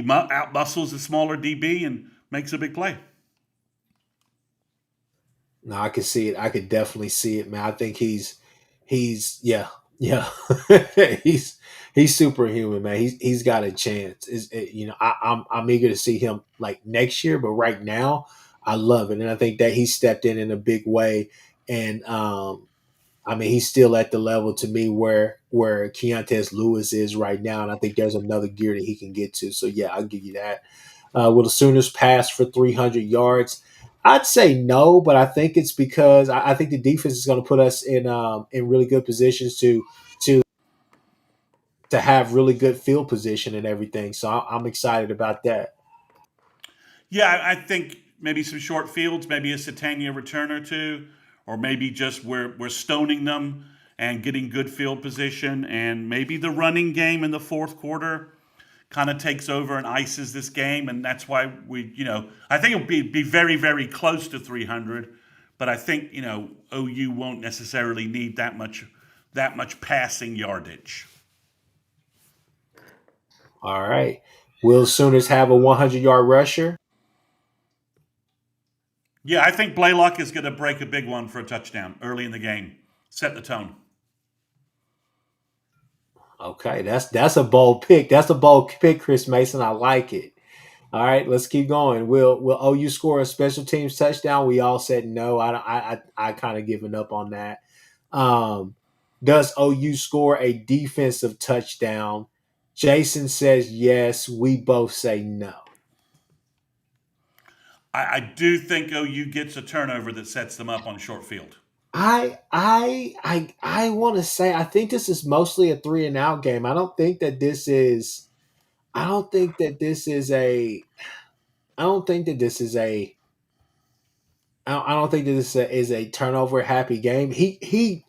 out muscles a smaller DB and makes a big play. No, I could see it. I could definitely see it, man. I think he's he's superhuman, man. He's got a chance. I'm eager to see him like next year, but right now, I love it, and I think that he stepped in a big way. And he's still at the level to me where Keontae Lewis is right now, and I think there's another gear that he can get to. So yeah, I'll give you that. Will the Sooners pass for 300 yards? I'd say no, but I think it's because I think the defense is going to put us in really good positions to have really good field position and everything. So I'm excited about that. Yeah, I think maybe some short fields, maybe a Satania return or two, or maybe just we're stoning them and getting good field position, and maybe the running game in the fourth quarter kind of takes over and ices this game, and that's why I think it'll be very, very close to 300, but I think OU won't necessarily need that much passing yardage. All right. Will Sooners have a 100-yard rusher? Yeah, I think Blaylock is going to break a big one for a touchdown early in the game. Set the tone. Okay, that's a bold pick. That's a bold pick, Chris Mason. I like it. All right, let's keep going. Will OU score a special teams touchdown? We all said no. I kind of given up on that. Does OU score a defensive touchdown? Jason says yes. We both say no. I do think OU gets a turnover that sets them up on short field. I want to say I think this is mostly a 3-and-out game. I don't think that this is a turnover happy game. He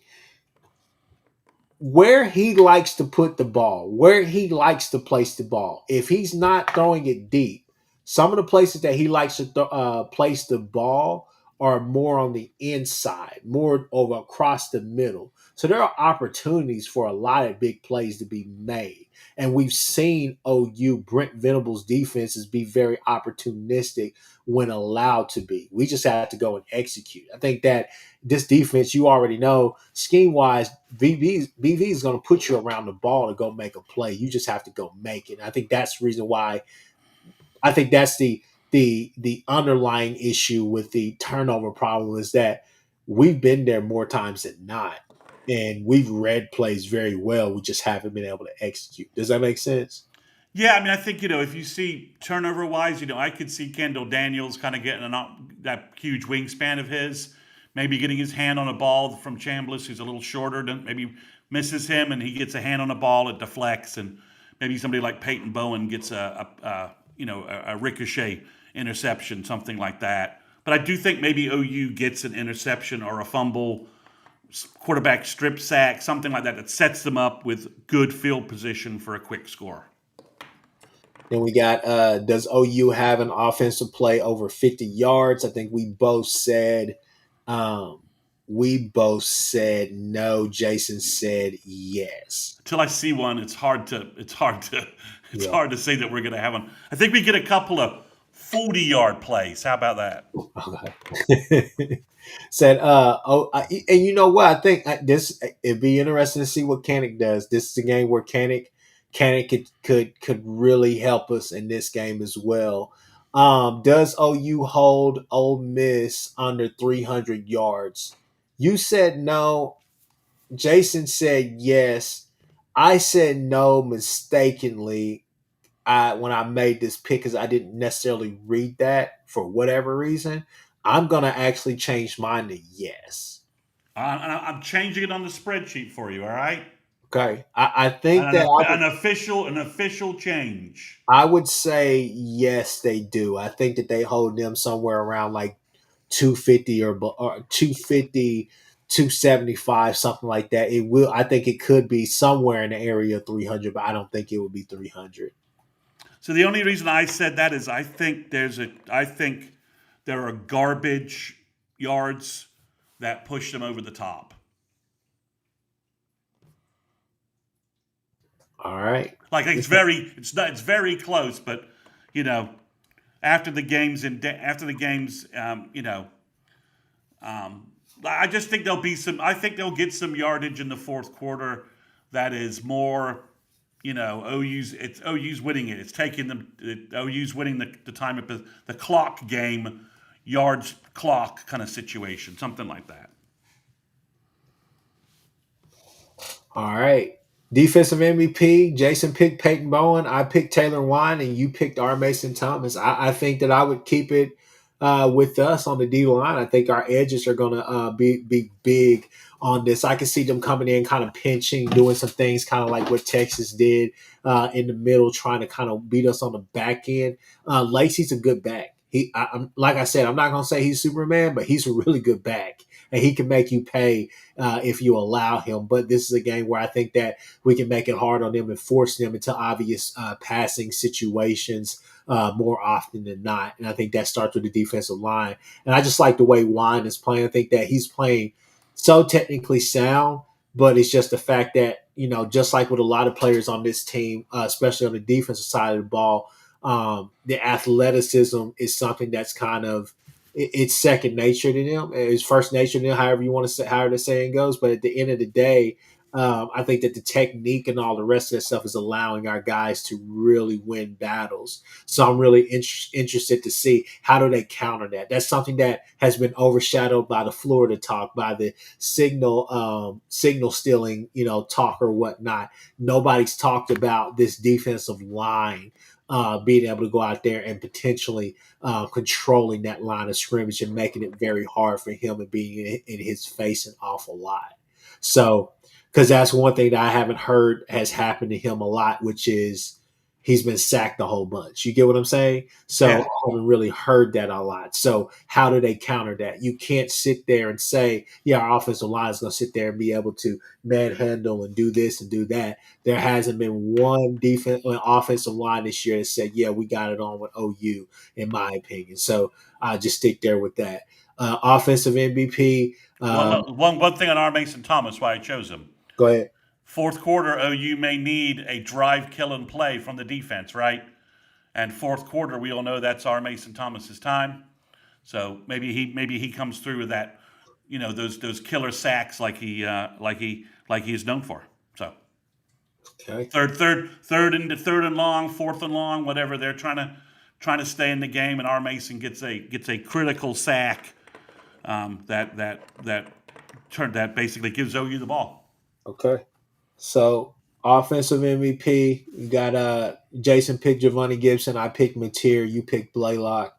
where he likes to put the ball, where he likes to place the ball. If he's not throwing it deep, some of the places that he likes to place the ball are more on the inside, more over across the middle. So there are opportunities for a lot of big plays to be made. And we've seen OU, Brent Venables' defenses be very opportunistic when allowed to be. We just have to go and execute. I think that this defense, you already know, scheme-wise, BV is going to put you around the ball to go make a play. You just have to go make it. And I think that's the reason why I think that's the underlying issue with the turnover problem is that we've been there more times than not. And we've read plays very well. We just haven't been able to execute. Does that make sense? Yeah, I mean, I think, if you see turnover wise, I could see Kendall Daniels kind of getting that huge wingspan of his, maybe getting his hand on a ball from Chambliss, who's a little shorter, maybe misses him and he gets a hand on a ball, it deflects, and maybe somebody like Peyton Bowen gets a ricochet interception, something like that. But I do think maybe OU gets an interception or a fumble, quarterback strip sack, something like that sets them up with good field position for a quick score. Then we got, does OU have an offensive play over 50 yards? I think we both said no. Jason said yes. Until I see one, it's hard to say that we're going to have one. I think we get a couple of 40-yard plays. How about that? Okay. Said, and you know what? I think it'd be interesting to see what Canic does. This is a game where Canic could really help us in this game as well. Does OU hold Ole Miss under 300 yards? You said no. Jason said yes. I said no mistakenly when I made this pick because I didn't necessarily read that for whatever reason. I'm going to actually change mine to yes. I'm changing it on the spreadsheet for you, all right? Okay. I think an official change. I would say yes, they do. I think that they hold them somewhere around like 250 or 250, 275, something like that. I think it could be somewhere in the area of 300, but I don't think it would be 300. So the only reason I said that is I think there are garbage yards that push them over the top. All right. Like it's very close, but after the games, I just think there'll be some. I think they'll get some yardage in the fourth quarter. That is more, OU's winning it. It's taking them. OU's winning the time of the clock game, yards clock kind of situation, something like that. All right. Defensive MVP, Jason picked Peyton Bowen. I picked Taylor Wine, and you picked R. Mason Thomas. I think that I would keep it with us on the D line. I think our edges are going to be big on this. I can see them coming in, kind of pinching, doing some things, kind of like what Texas did in the middle, trying to kind of beat us on the back end. Lacey's a good back. Like I said, I'm not going to say he's Superman, but he's a really good back. And he can make you pay if you allow him. But this is a game where I think that we can make it hard on them and force them into obvious passing situations more often than not. And I think that starts with the defensive line. And I just like the way Wine is playing. I think that he's playing so technically sound, but it's just the fact that, just like with a lot of players on this team, especially on the defensive side of the ball, the athleticism is something that's kind of it's second nature to them. It's first nature to them, however you want to say, however the saying goes. But at the end of the day, I think that the technique and all the rest of that stuff is allowing our guys to really win battles. So I'm really interested to see how do they counter that. That's something that has been overshadowed by the Florida talk, by the signal stealing, talk or whatnot. Nobody's talked about this defensive line being able to go out there and potentially controlling that line of scrimmage and making it very hard for him and being in his face an awful lot. So, because that's one thing that I haven't heard has happened to him a lot, which is he's been sacked a whole bunch. You get what I'm saying? So yeah. I haven't really heard that a lot. So how do they counter that? You can't sit there and say, yeah, our offensive line is going to sit there and be able to manhandle and do this and do that. There hasn't been one offensive line this year that said, yeah, we got it on with OU, in my opinion. So I just stick there with that. Offensive MVP. One thing on R. Mason Thomas, why I chose him. Go ahead. Fourth quarter, OU may need a drive, kill, and play from the defense, right? And fourth quarter, we all know that's R. Mason Thomas's time. So maybe he comes through with that, those killer sacks like he is known for. So okay, third and long, fourth and long, whatever, they're trying to stay in the game, and R. Mason gets a critical sack that basically gives OU the ball. Okay. So offensive MVP, you got Jason picked Giovanni Gibson. I picked Mateer. You picked Blaylock.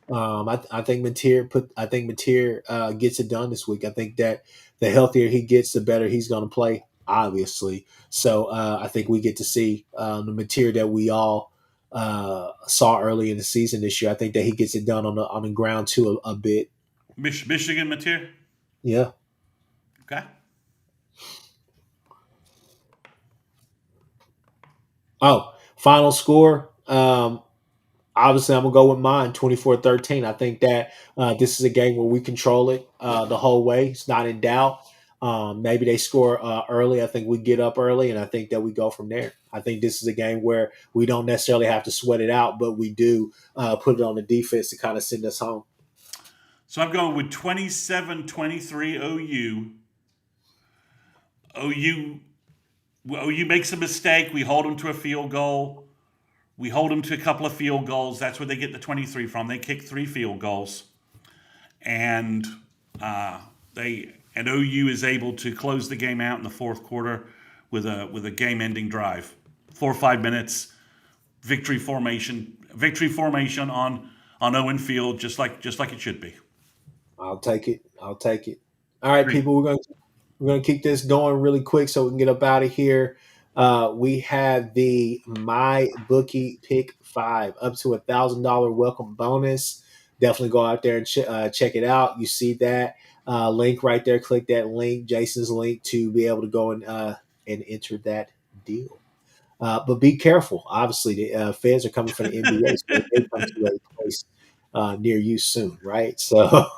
I think Mateer gets it done this week. I think that the healthier he gets, the better he's going to play. Obviously, so I think we get to see the Mateer that we all saw early in the season this year. I think that he gets it done on the ground too a bit. Michigan Mateer. Yeah. Okay. Oh, final score. Obviously, I'm going to go with mine, 24-13. I think that this is a game where we control it the whole way. It's not in doubt. Maybe they score early. I think we get up early, and I think that we go from there. I think this is a game where we don't necessarily have to sweat it out, but we do put it on the defense to kind of send us home. So I'm going with 27-23 OU. OU makes a mistake. We hold them to a field goal. We hold them to a couple of field goals. That's where they get the 23 from. They kick 3 field goals. And OU is able to close the game out in the fourth quarter with a game-ending drive. 4 or 5 minutes, victory formation on Owen Field, just like it should be. I'll take it. All right, people, we're gonna keep this going really quick so we can get up out of here. We have the My Bookie Pick 5 up to $1,000 welcome bonus. Definitely go out there and check it out. You see that link right there. Click that link, Jason's link, to be able to go and enter that deal. But be careful. Obviously, the feds are coming for the NBA, so they may come to a place near you soon, right? So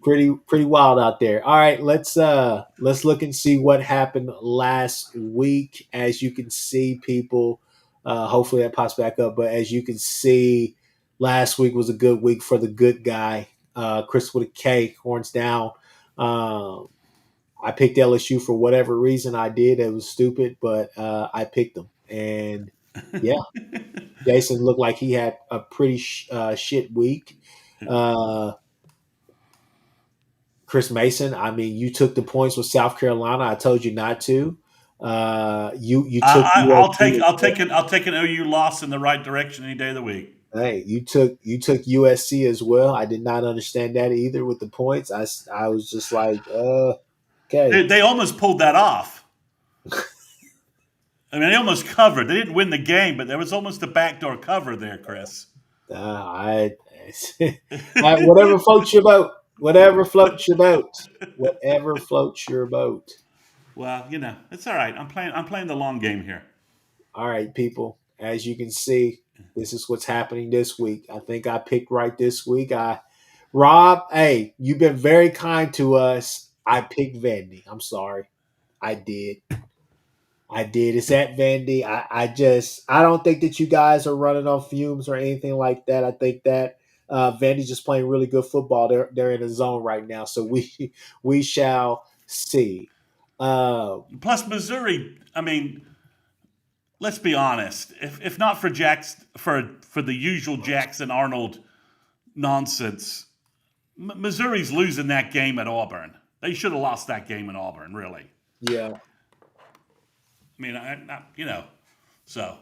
pretty wild out there. All right, let's look and see what happened last week. As you can see, people, hopefully that pops back up. But as you can see, last week was a good week for the good guy, Chris with a K, horns down. I picked LSU for whatever reason I did. It was stupid, but I picked them, and yeah, Jason looked like he had a pretty shit week. Chris Mason, I mean, you took the points with South Carolina. I told you not to. You took. I'll take an OU loss in the right direction any day of the week. Hey, you took USC as well. I did not understand that either with the points. I was just like, okay. They almost pulled that off. I mean, they almost covered. They didn't win the game, but there was almost a backdoor cover there, Chris. Whatever floats your boat. Whatever floats your boat. Whatever floats your boat. Well, it's all right. I'm playing the long game here. All right, people. As you can see, this is what's happening this week. I think I picked right this week. Rob, hey, you've been very kind to us. I picked Vandy. I'm sorry. I did. It's at Vandy. I don't think that you guys are running on fumes or anything like that. I think that Vandy's just playing really good football. They're in a zone right now, so we shall see. Plus Missouri. I mean, let's be honest. If not for for the usual Jackson Arnold nonsense, Missouri's losing that game at Auburn. They should have lost that game in Auburn, really. Yeah. I mean, so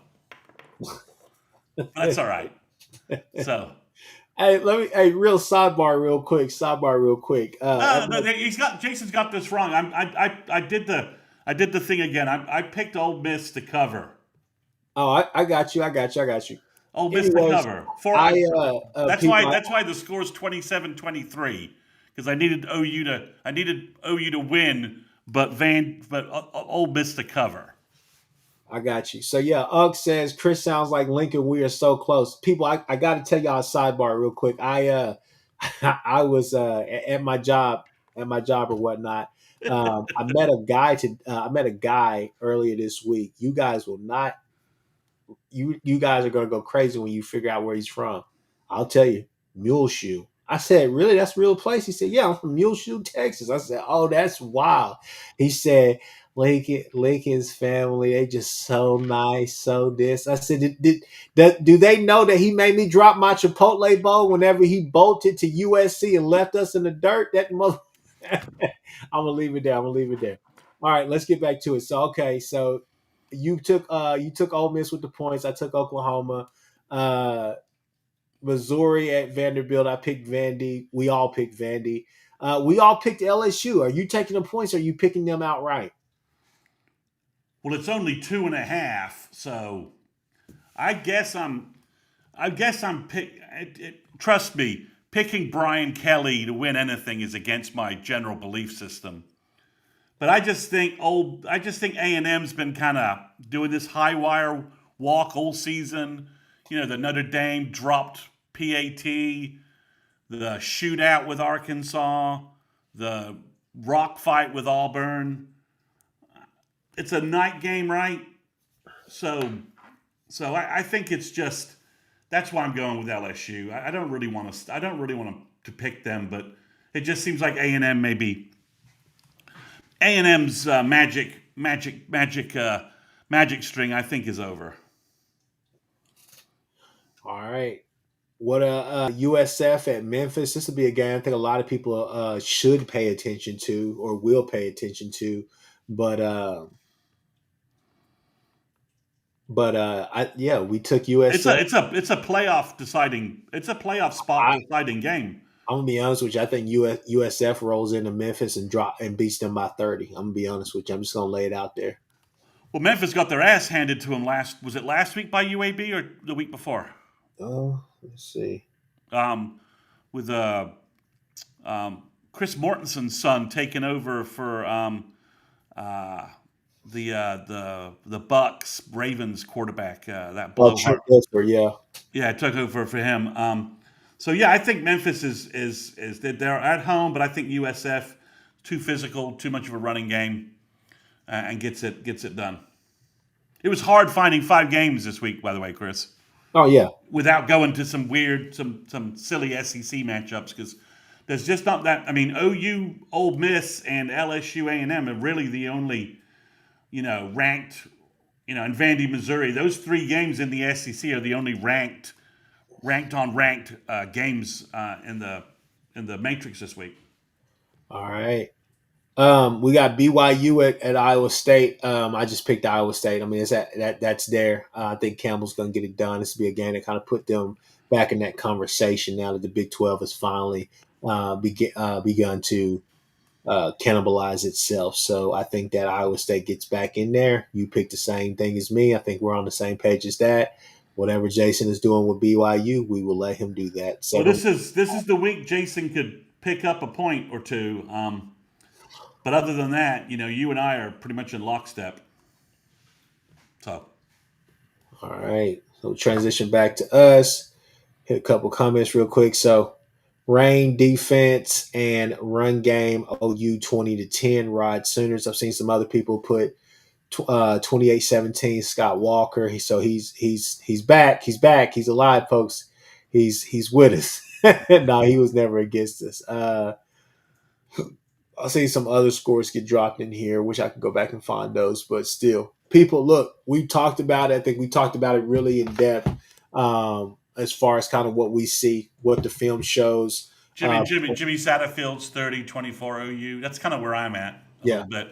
that's all right. So. Hey, real sidebar real quick. No, Jason's got this wrong. I did the thing again. I picked Ole Miss to cover. Oh, I got you. Ole Miss to cover. That's why the score is 27-23, because I needed OU to win, but Ole Miss to cover. I got you. So yeah, Ugg says Chris sounds like Lincoln. We are so close. People, I got to tell y'all a sidebar real quick. I was at my job or whatnot. I met a guy earlier this week. You guys will not you guys are gonna go crazy when you figure out where he's from. I'll tell you, Muleshoe. I said, really? That's a real place? He said, yeah, I'm from Muleshoe, Texas. I said, oh, that's wild. He said, Lincoln's family, they just so nice, so this. I said, do they know that he made me drop my Chipotle bowl whenever he bolted to USC and left us in the dirt? That mother. I'm gonna leave it there. All right, let's get back to it. So okay, so you took Ole Miss with the points. I took Oklahoma. Uh, Missouri at Vanderbilt. I picked Vandy. We all picked Vandy. We all picked LSU. Are you taking the points or are you picking them outright? Well, it's only 2.5, so I guess I'm. Trust me, picking Brian Kelly to win anything is against my general belief system. But I just think A&M's been kind of doing this high wire walk all season. You know, the Notre Dame dropped PAT, the shootout with Arkansas, the rock fight with Auburn. It's a night game, right? So I think it's just that's why I'm going with LSU. I don't really want to pick them, but it just seems like A&M maybe. A&M's magic string, I think, is over. All right. What USF at Memphis? This will be a game I think a lot of people should pay attention to or will pay attention to, but we took USF. It's a playoff deciding. It's a playoff spot deciding game. I'm gonna be honest with you. I think USF rolls into Memphis and beats them by 30. I'm gonna be honest with you. I'm just gonna lay it out there. Well, Memphis got their ass handed to them last week by UAB or the week before? Oh, let's see. With Chris Mortensen's son taking over for the Bucks Ravens quarterback. That blowhard. Yeah, it took over for him. So yeah, I think Memphis is they're at home, but I think USF too physical, too much of a running game, and gets it done. It was hard finding 5 games this week, by the way, Chris. Oh yeah, without going to some weird, some silly SEC matchups because there's just not that. I mean, OU, Ole Miss, and LSU A&M are really the only, ranked, and Vandy, Missouri. Those 3 games in the SEC are the only ranked games in the matrix this week. All right. We got BYU at Iowa State. I just picked Iowa State. I mean, that's there. I think Campbell's going to get it done. This will be a game that kind of put them back in that conversation now that the Big 12 has finally begun to cannibalize itself. So I think that Iowa State gets back in there. You picked the same thing as me. I think we're on the same page as that. Whatever Jason is doing with BYU, we will let him do that. So this is the week Jason could pick up a point or two. But other than that, you and I are pretty much in lockstep. So. All right. So transition back to us. Hit a couple comments real quick. So rain defense and run game OU 20-10 ride Sooners. I've seen some other people put 28-17 Scott Walker. He's back. He's back. He's alive, folks. He's with us. No, he was never against us. I'll see some other scores get dropped in here, which I can go back and find those. But still, people, look, we talked about it. I think we talked about it really in depth as far as kind of what we see, what the film shows. Jimmy Satterfield's 30-24 OU. That's kind of where I'm at a little bit.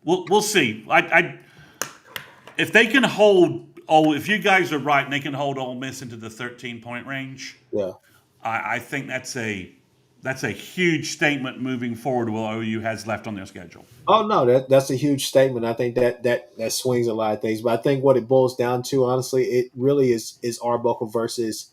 We'll see. If they can hold if you guys are right and they can hold Ole Miss into the 13-point range, I think that's a huge statement moving forward what OU has left on their schedule. Oh, no, that's a huge statement. I think that swings a lot of things. But I think what it boils down to, honestly, it really is Arbuckle versus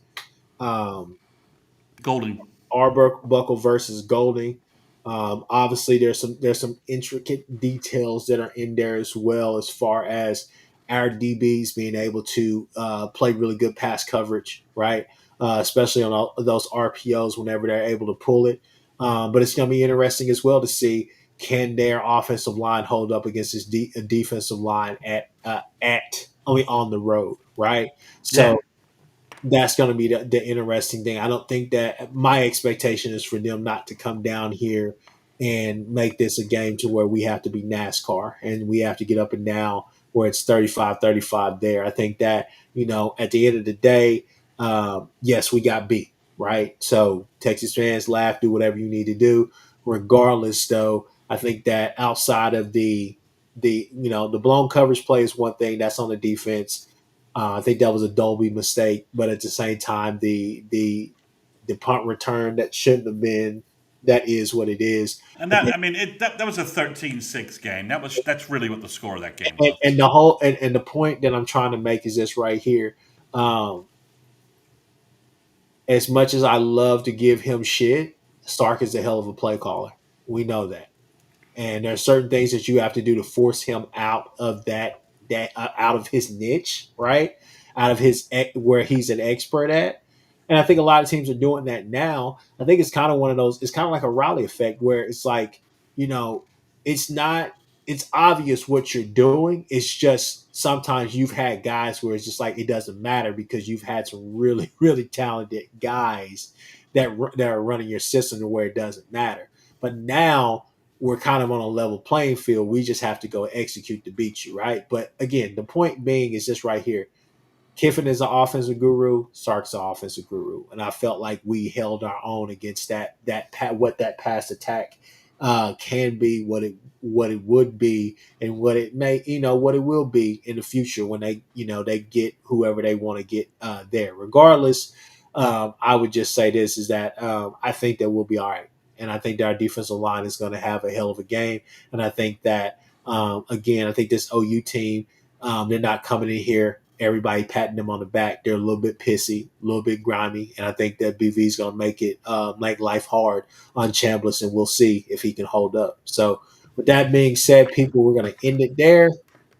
Golding. Arbuckle versus Golding. Obviously, there's some intricate details that are in there as well as far as our DBs being able to play really good pass coverage, right? especially on all those RPOs whenever they're able to pull it. But it's going to be interesting as well to see, can their offensive line hold up against this defensive line at only on the road, right? Yeah. So that's going to be the interesting thing. I don't think that my expectation is for them not to come down here and make this a game to where we have to be NASCAR and we have to get up and down where it's 35-35 there. I think that, at the end of the day, yes, we got beat, right? So Texas fans, laugh, do whatever you need to do. Regardless, though, I think that outside of the blown coverage play is one thing that's on the defense. I think that was a Dolby mistake, but at the same time, the punt return that shouldn't have been. That is what it is. And that was a 13-6 game. That's really what the score of that game And, was. and the whole and the point that I'm trying to make is this right here. As much as I love to give him shit, Stark is a hell of a play caller. We know that. And there are certain things that you have to do to force him out of out of his niche, right? Out of his where he's an expert at. And I think a lot of teams are doing that now. I think it's kind of one of those. It's kind of like a Raleigh effect where it's like, it's not. It's obvious what you're doing. It's just sometimes you've had guys where it's just like it doesn't matter because you've had some really, really talented guys that are running your system to where it doesn't matter. But now we're kind of on a level playing field. We just have to go execute to beat you, right? But again, the point being is this right here. Kiffin is an offensive guru. Sark's an offensive guru, and I felt like we held our own against what that pass attack can be, what it would be, and what it may, what it will be in the future when they get whoever they want to get there. Regardless, I would just say this is that I think that we'll be all right. And I think that our defensive line is going to have a hell of a game. And I think that, again, I think this OU team, they're not coming in here, everybody patting them on the back. They're a little bit pissy, a little bit grimy. And I think that BV is going to make life hard on Chambliss, and we'll see if he can hold up. So with that being said, people, we're going to end it there.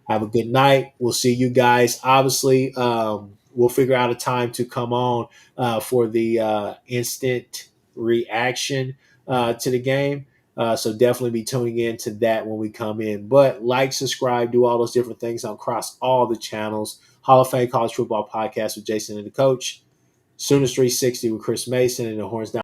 Have a good night. We'll see you guys. Obviously, we'll figure out a time to come on for the instant reaction to the game. So definitely be tuning in to that when we come in. But like, subscribe, do all those different things across all the channels. Hall of Fame College Football Podcast with Jason and the Coach. Sooners360 with Chris Mason and the Horns Down.